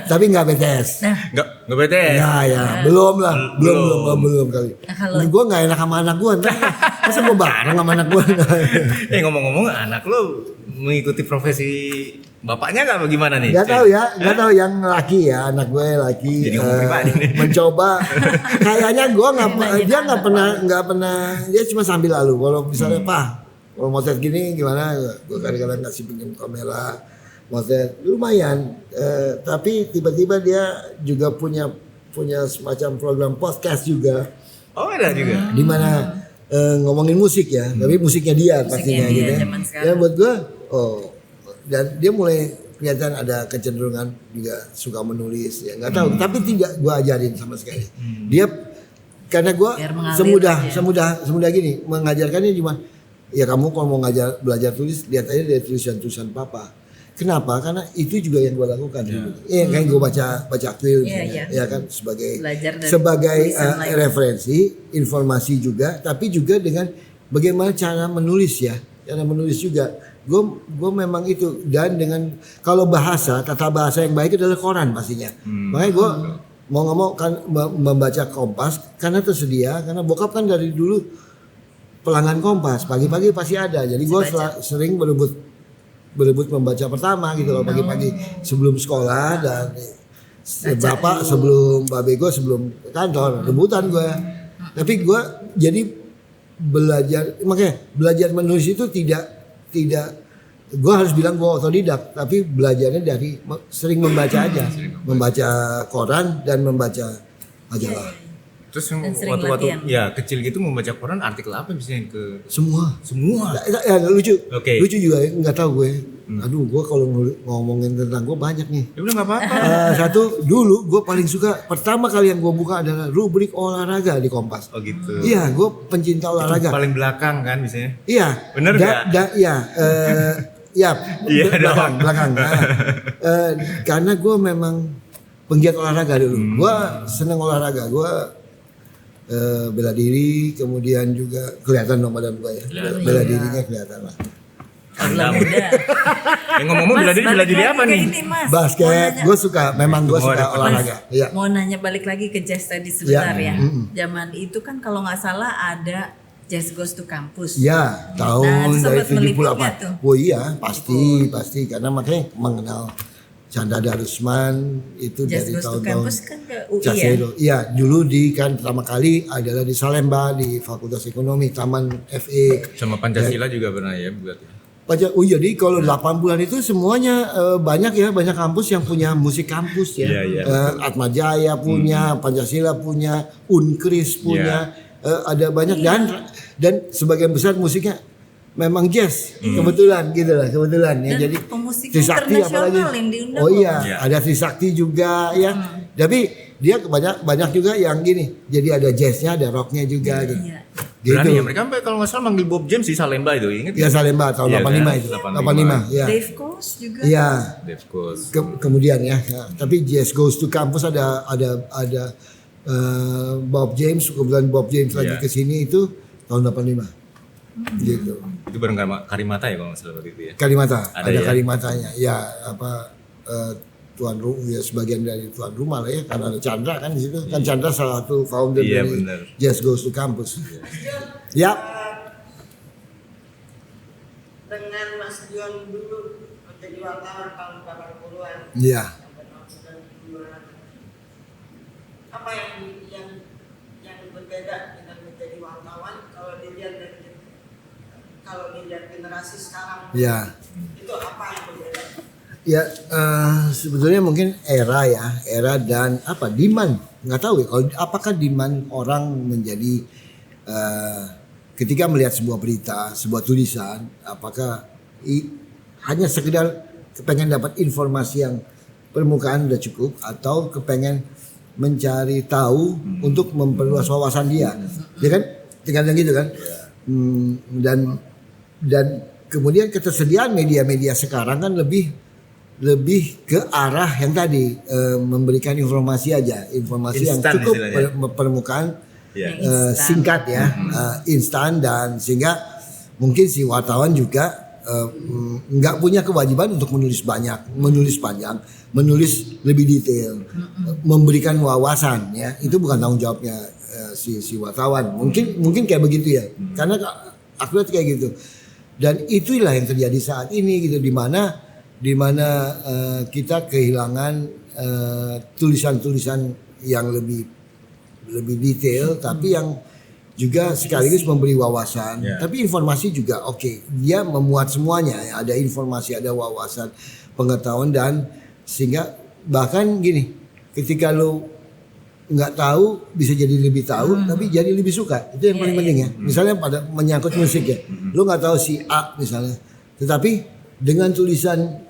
Tapi nggak BTS. Nggak BTS. Ya, belum kali. Gue nggak enak sama anak gue. Masa gue bareng sama anak gue. Ngomong-ngomong, anak lo mengikuti profesi bapaknya nggak bagaimana nih? Nggak tahu yang laki ya, anak gue laki. Jadi ngomong pribadi nih. Mencoba. Kayaknya dia nggak pernah. Dia cuma sambil lalu. Kalau misalnya kalau motret gini gimana? Gue kadang-kadang kasih pinjam kamera. Motret lumayan, tapi tiba-tiba dia juga punya semacam program podcast juga. Oh ada juga. Di mana ngomongin musik ya, tapi musiknya dia pastinya gitu ya. Ya buat gue, dan dia mulai kelihatan ada kecenderungan juga suka menulis ya, nggak tahu. Tapi tidak gue ajarin sama sekali. Dia karena gue semudah gini mengajarkannya cuma ya kamu kalau mau belajar tulis lihat aja dari tulisan papa. Kenapa? Karena itu juga yang gue lakukan. Kan gue baca quill, ya kan sebagai referensi, informasi juga, tapi juga dengan bagaimana cara menulis ya, cara menulis juga. Gue memang itu dan dengan kalau tata bahasa yang baik adalah koran pastinya. Makanya gue mau nggak mau kan membaca Kompas karena tersedia, karena bokap kan dari dulu pelanggan Kompas, pagi-pagi pasti ada. Jadi gue sering berebut membaca pertama gitu loh pagi-pagi sebelum sekolah dan bapak sebelum babe gue sebelum kantor rebutan gue. Tapi gue jadi belajar menulis itu tidak gue harus bilang gue otodidak, tapi belajarnya dari sering membaca aja, membaca koran dan membaca majalah. Terus waktu ya kecil gitu membaca koran artikel apa misalnya ke semua ya, lucu juga nggak tahu gue. Aduh gue kalau ngomongin tentang gue banyak nih. Ya udah nggak apa-apa. Satu dulu gue paling suka pertama kali yang gue buka adalah rubrik olahraga di Kompas. Oh gitu. Iya gue pencinta olahraga. Itu paling belakang kan misalnya. Iya. Bener nggak? Iya belakang. Karena gue memang penggiat olahraga dulu. Gue seneng olahraga. Gue bela diri, kemudian juga kelihatan dong badan gue ya. Bela dirinya kelihatan lah. muda. Ngomong-ngomong bela diri apa nih? Basket, gue suka, memang gue suka olahraga. Iya. Mau nanya balik lagi ke jazz tadi sebentar ya. Zaman itu kan kalau nggak salah ada Jazz Goes to Campus. Ya, tahun itu dari sempat meliputnya 78. tuh. Oh iya, pasti karena makanya mengenal Chandra Darusman itu Jazz dari Goes to tahun-tahun Campus kan ke UI ya? Casero. Iya, dulu kan pertama kali adalah di Salemba di Fakultas Ekonomi Taman FE. Sama Pancasila juga pernah ya berarti. Oh jadi kalau 8 bulan itu semuanya banyak kampus yang punya musik kampus ya. Atma Jaya punya, Pancasila punya, Unkris punya, ada banyak dan sebagian besar musiknya memang jazz kebetulan ya. Dan Jadi pemusik Trisakti apalagi. internasional yang diundang. Oh iya, ada Trisakti juga ya. Tapi dia banyak juga yang gini. Jadi ada jazznya, ada rocknya juga gitu. Iya. Berani Gitu. ya mereka sampai kalau nggak salah manggil Bob James di Salemba itu, ingat? Ya Salemba tahun Iya, 85 kan? itu. 85. 85 ya. Dave Coase juga. Iya. Dave Coase. Kemudian ya, tapi Jazz Goes to Campus ada Bob James, kemudian Bob James lagi Iya. ke sini itu tahun 85. Gitu. Itu bareng Karimata ya kalau nggak salah waktu itu ya. Kalimata, Ada ada ya? Kalimatanya. Ya tuan rumah ya, sebagian dari tuan rumah lah ya, karena ada Chandra kan di situ. Kan Chandra salah satu founder Iya, dari bener. Jazz Goes to Campus. Ya. Dengan Mas Dion dulu menjadi wartawan tahun 80-an. Iya. Sampai tahun 92. Apa yang berbeda dengan menjadi wartawan kalau dilihat generasi sekarang? Ya. Itu apa yang berbeda? Ya sebetulnya mungkin era dan demand, nggak tahu ya. Apakah demand orang menjadi ketika melihat sebuah berita, sebuah tulisan, apakah hanya sekedar kepengen dapat informasi yang permukaan udah cukup, atau kepengen mencari tahu untuk memperluas wawasan dia, ya kan? Tinggal gitu kan. Dan kemudian ketersediaan media-media sekarang kan lebih ke arah yang tadi memberikan informasi aja, informasi Instan yang cukup istilahnya. permukaan, Instan. singkat ya, instan, dan sehingga mungkin si wartawan juga nggak punya kewajiban untuk menulis panjang, menulis lebih detail, memberikan wawasan ya, itu bukan tanggung jawabnya si wartawan. Mungkin kayak begitu ya, karena aku lihat kayak gitu, dan itulah yang terjadi saat ini gitu, di mana kita kehilangan tulisan-tulisan yang lebih detail, tapi yang juga sekaligus memberi wawasan. Tapi informasi juga oke. Dia memuat semuanya ya. Ada informasi, ada wawasan, pengetahuan, dan sehingga bahkan gini, ketika lo nggak tahu bisa jadi lebih tahu, tapi jadi lebih suka. Itu yang paling penting ya. Misalnya pada menyangkut musik ya, lo nggak tahu si A misalnya, tetapi dengan tulisan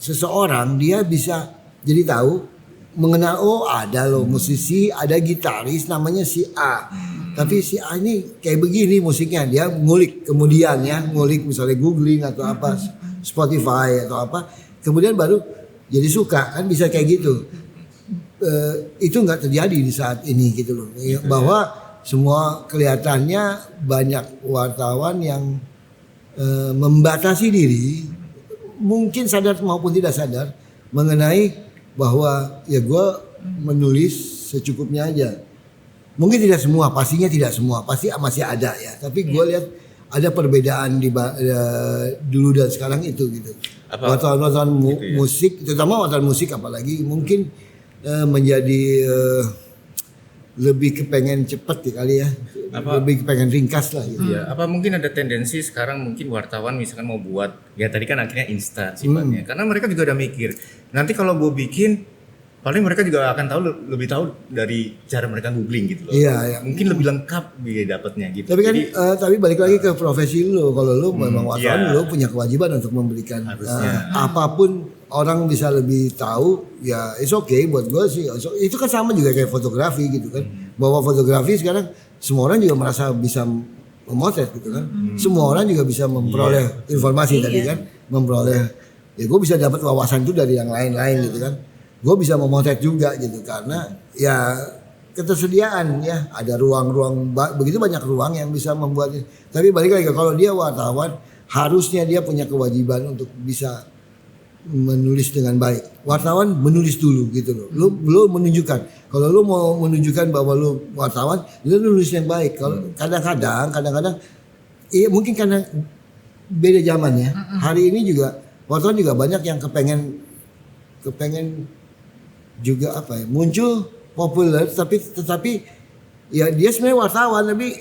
seseorang dia bisa jadi tahu, mengenal, ada loh musisi, ada gitaris namanya si A. Tapi si A ini kayak begini musiknya, dia ngulik kemudian ya, misalnya googling atau apa, Spotify atau apa, kemudian baru jadi suka, kan bisa kayak gitu. Itu nggak terjadi di saat ini gitu loh, bahwa semua kelihatannya banyak wartawan yang membatasi diri, mungkin sadar maupun tidak sadar, mengenai bahwa ya gue menulis secukupnya aja. Mungkin tidak semua, pastinya tidak semua, pasti masih ada ya. Tapi gue lihat ada perbedaan di dulu dan sekarang itu gitu. Wartawan musik, terutama wartawan musik apalagi mungkin menjadi lebih kepengen cepet ya kali ya, lebih kepengen ringkas lah gitu. Iya, apa mungkin ada tendensi sekarang mungkin wartawan misalkan mau buat, ya tadi kan akhirnya instan sifatnya, karena mereka juga udah mikir nanti kalau gue bikin paling mereka juga akan lebih tahu dari cara mereka googling gitu loh. Iya. Mungkin lebih lengkap dia dapatnya gitu. Tapi kan Jadi, tapi balik lagi ke profesi lo, kalau lo memang wartawan, iya. lo punya kewajiban untuk memberikan Harusnya. apapun orang bisa lebih tahu, ya it's okay buat gue sih. Itu kan sama juga kayak fotografi gitu kan, bahwa fotografi sekarang semua orang juga merasa bisa memotret gitu kan, semua orang juga bisa memperoleh informasi tadi kan, memperoleh, ya gue bisa dapat wawasan itu dari yang lain-lain gitu kan, gue bisa memotret juga gitu, karena ya ketersediaan ya, ada ruang-ruang, begitu banyak ruang yang bisa membuat. Tapi balik lagi kalau dia wartawan harusnya dia punya kewajiban untuk bisa menulis dengan baik. Wartawan menulis dulu gitu loh. Lu menunjukkan. Kalau lu mau menunjukkan bahwa lu wartawan, lu nulis yang baik. Kalau kadang-kadang iya mungkin karena beda zaman ya. Hari ini juga wartawan juga banyak yang kepengen juga apa ya, muncul populer tetapi ya dia sebenarnya wartawan tapi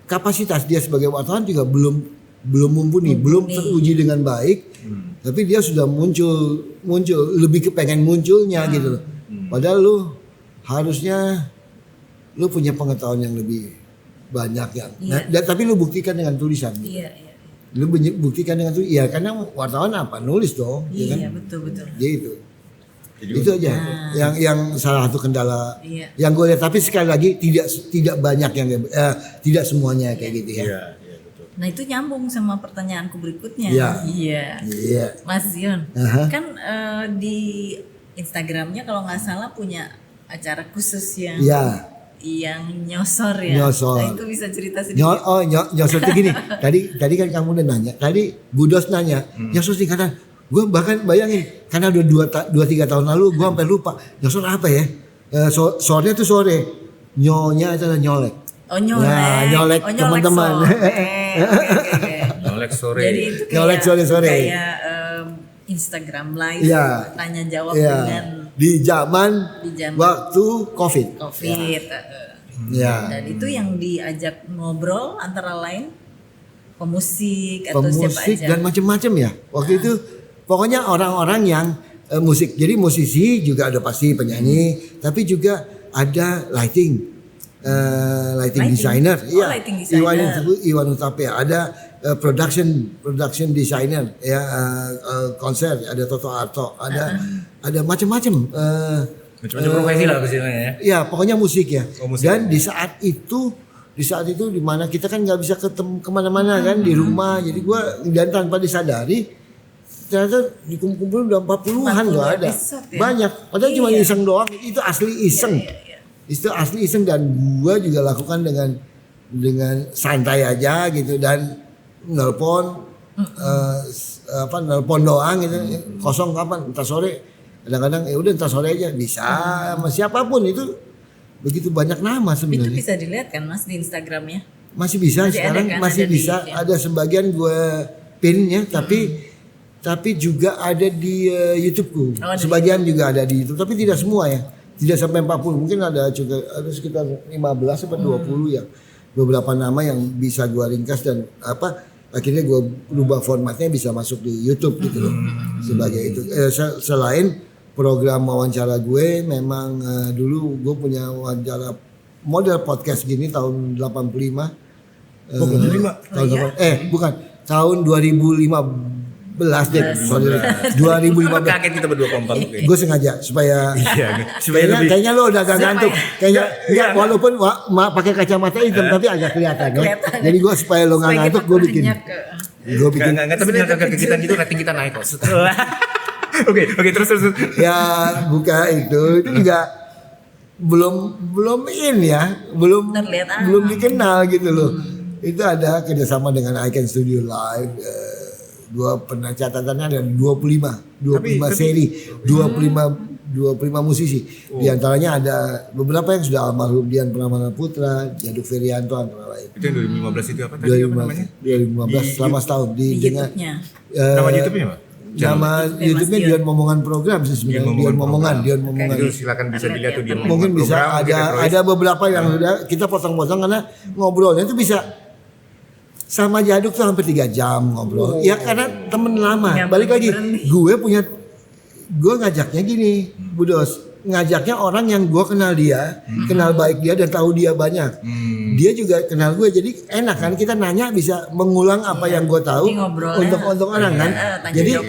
kapasitas dia sebagai wartawan juga belum mumpuni, belum teruji dengan baik. Tapi dia sudah muncul lebih kepengen munculnya gitu loh. Padahal lu harusnya lu punya pengetahuan yang lebih banyak yang. Tapi lu buktikan dengan tulisan. Gitu. Lu buktikan dengan tulisan. Iya, karena wartawan apa? Nulis dong. Iya, kan? betul. Gitu. Itu aja yang salah satu kendala yang gue lihat. Tapi sekali lagi tidak banyak yang tidak semuanya kayak gitu ya. Iya, betul. Nah itu nyambung sama pertanyaanku berikutnya. Iya. Mas Zion, kan di Instagramnya kalau nggak salah punya acara khusus yang nyosor ya. Nah, itu bisa cerita sedikit. Nyosor itu gini. Tadi kan kamu udah nanya. Tadi Budos nanya. Nyosor sih karena gue bahkan bayangin karena udah 2-3 tahun lalu gue sampai lupa nyosor apa ya. Sorenya tuh sore. Nyonya adalah nyolek. Nyolek. Nah, nyolek teman-teman. Nyolek sore. Jadi itu nyolek sore. Kayak Instagram live tanya jawab dengan di zaman waktu COVID. Dan itu yang diajak ngobrol antara lain pemusik atau siapa aja. Dan macam-macam ya. Waktu itu pokoknya orang-orang yang musik. Jadi musisi juga ada pasti penyanyi, tapi juga ada lighting designer. Lighting designer. Iwan Utapia. Ada production designer ya, konser, ada Toto Arto, ada macam-macam profesi lah istilahnya ya. Ya, pokoknya musik ya. Musik. Dan di saat itu di mana kita kan nggak bisa ketemu kemana-mana kan di rumah. Jadi dan tanpa disadari ternyata dikumpul udah 40-an loh ada. Banyak. Padahal cuma iseng doang. Itu asli iseng. Itu asli iseng dan gua juga lakukan dengan santai aja gitu dan nelpon doang gitu. Kosong kapan? Entar sore. Kadang-kadang udah entar sore aja bisa sama siapapun itu. Begitu banyak nama sebenarnya. Itu bisa dilihat kan Mas di Instagramnya? Masih bisa sekarang kan? Masih bisa ada sebagian gue pinnya tapi juga ada di YouTubeku. Sebagian juga ada di YouTube tapi tidak semua ya. Tidak sampai 40, mungkin ada sekitar 15 sampai 20 yang beberapa nama yang bisa gue ringkas dan akhirnya gue rubah formatnya bisa masuk di YouTube gitu loh. Sebagai itu selain program wawancara gue memang dulu gue punya wawancara model podcast gini tahun 85. Bukan tahun 2015 deh. 2015. Kaget kita berdua kompak. Gue sengaja supaya kayaknya lo udah agak ngantuk. Kayaknya walaupun pakai kacamata hitam tapi agak kelihatan ya. Jadi gue supaya lo nggak ngantuk gue bikin. Nggak tapi dengan kegiatan gitu rating kita naik kok. Oke, terus. Ya buka itu juga belum dikenal gitu loh. Itu ada kerjasama dengan Icon Studio Live. Gua pernah catatannya ada 25 seri, 25 musisi. Di antaranya ada beberapa yang sudah almarhum, Dian Pramana Putra, Jaduk Ferianto antara lain. Itu yang 2015 itu apa tadi namanya? 2015 selama setahun di dengan nama YouTube-nya Pak? Nama YouTube-nya Dian Momongan Program sih sebenarnya. Dian Momongan. Itu silakan bisa dilihat tuh Dian Momongan. Mungkin bisa ada beberapa yang sudah kita potong-potong karena ngobrolnya itu bisa sama Jaduk tuh hampir 3 jam ngobrol. Ya karena temen lama. Balik lagi, gue ngajaknya gini, Budos. Ngajaknya orang yang gue kenal dia, kenal baik dia dan tahu dia banyak. Dia juga kenal gue, jadi enak kan kita nanya bisa mengulang apa yang gue tahu untuk orang kan. Jadi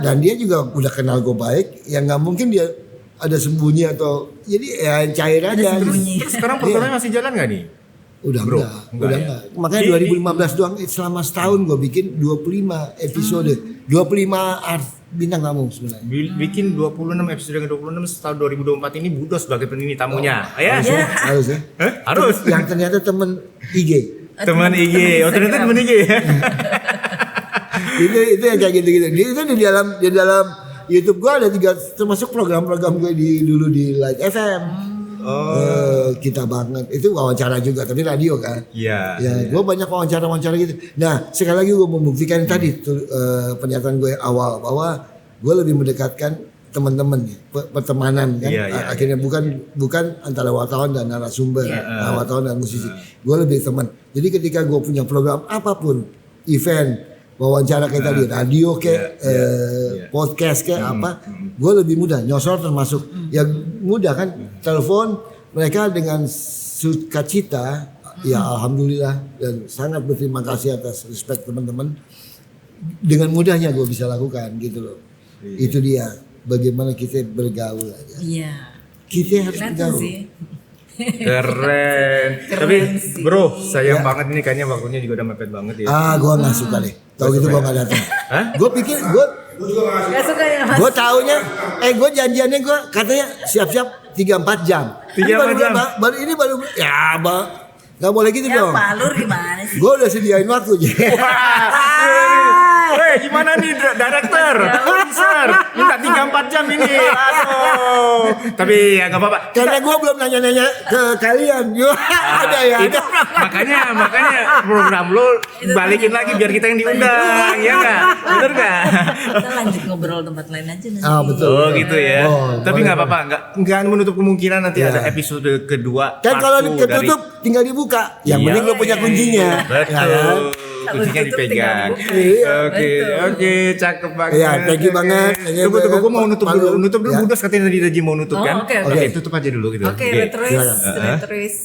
dan dia juga udah kenal gue baik, ya nggak mungkin dia ada sembunyi atau jadi ya cair aja. Sekarang pertemuan masih jalan nggak nih? Udah enggak. Makanya 2015 doang selama setahun gue bikin 25 episode. 25 bintang tamu sebenarnya. Bikin 26 episode dengan 26 tahun 2024 ini Budos sebagai penini tamunya. Harus ya. Harus. Yang ternyata temen IG. Teman IG. Oh ternyata teman IG. itu yang kayak gitu-gitu. Itu di dalam YouTube gua ada 3 termasuk program-program gue dulu di Light FM. Kita banget itu wawancara juga tapi radio kan. Iya. Ya, gue banyak wawancara gitu. Nah, sekali lagi gue membuktikan tadi pernyataan gue awal bahwa gue lebih mendekatkan teman-teman pertemanan kan. Akhirnya bukan antara wartawan dan narasumber, wartawan dan musisi. Gue lebih teman. Jadi ketika gue punya program apapun, event, wawancara kayak tadi, radio kayak podcast kayak apa, gue lebih mudah. Nyosor termasuk yang mudah kan, telepon mereka dengan sukacita, ya alhamdulillah dan sangat berterima kasih atas respect teman-teman. Dengan mudahnya gue bisa lakukan gitu loh. Itu dia bagaimana kita bergaul aja. Iya. Kita harus bergaul. Sih. Keren. Tapi bro, sayang banget ini kayaknya waktunya juga udah mepet banget ya. Gue nggak suka deh. Tahu gitu gue nggak datang. Gue pikir gue Gak suka ya Mas? gue taunya, gue janjiannya gue katanya siap-siap 3-4 jam. 3-4 jam. Baru ya nggak boleh gitu Ya dong. Pak Lur gimana sih? Gue udah sediain waktu. Gimana nih director? Producer, minta 3-4 jam ini. Aduh. Tapi ya nggak apa-apa. Karena gue belum nanya-nanya ke kalian. Ada ya. Itu, makanya program lo balikin lagi biar kita yang diundang, ya nggak? Bener nggak? Kita lanjut ngobrol tempat lain aja nanti. Betul. Oh gitu ya. Tapi boleh, nggak apa-apa, nggak menutup kemungkinan nanti ada episode kedua. Kan kalau part 2 ketutup tinggal dibuka. Yang Iya. penting lo punya kuncinya. Betul. Ya kan? Kuncinya dipegang. Iya. Oke, cakep banget. Iya, thank you banget. Tunggu, gue mau nutup dulu. Nutup dulu, Ya. Budas katanya tadi Raji mau nutup kan? Oke. Tutup aja dulu gitu. Oke, Retrois,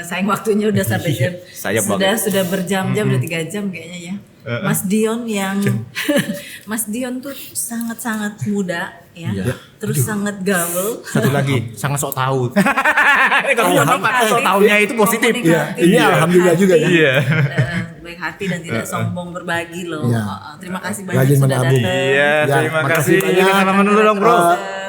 sayang waktunya udah sampai jam. Sayang banget. Sudah berjam-jam, udah 3 jam kayaknya ya. Mas Dion Mas Dion tuh sangat-sangat muda ya. Terus sangat gaul. Satu lagi, sangat sok tahu. Kalau sok tahunya itu positif. Komunikatif. Ini alhamdulillah juga ya. Iya. Baik hati dan tidak sombong berbagi loh. Iya. Terima kasih banyak Rajin sudah menabung. datang. Iya, terima kasih. banyak. Kita salaman dulu dong, Bro.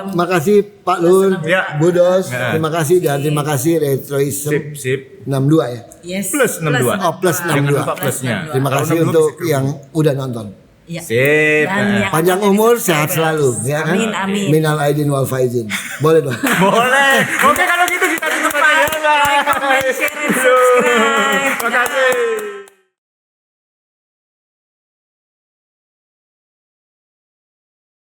Makasih Pak Lur, Ya. Bu Dos, terima kasih dan terima kasih Retroism Sip. 62 ya. Yes. Plus 62. Plus Jangan 62. lupa plusnya. Terima Kalau kasih 62 untuk bisa yang udah nonton. Iya. Sip. Dan yang Panjang akan umur, jadi sehat selalu, ya kan? Amin. Minal aidin wal faizin. Boleh dong. Boleh. Oke kalau gitu kita tutup aja ya, guys. Like, comment, share, and subscribe. Terima kasih.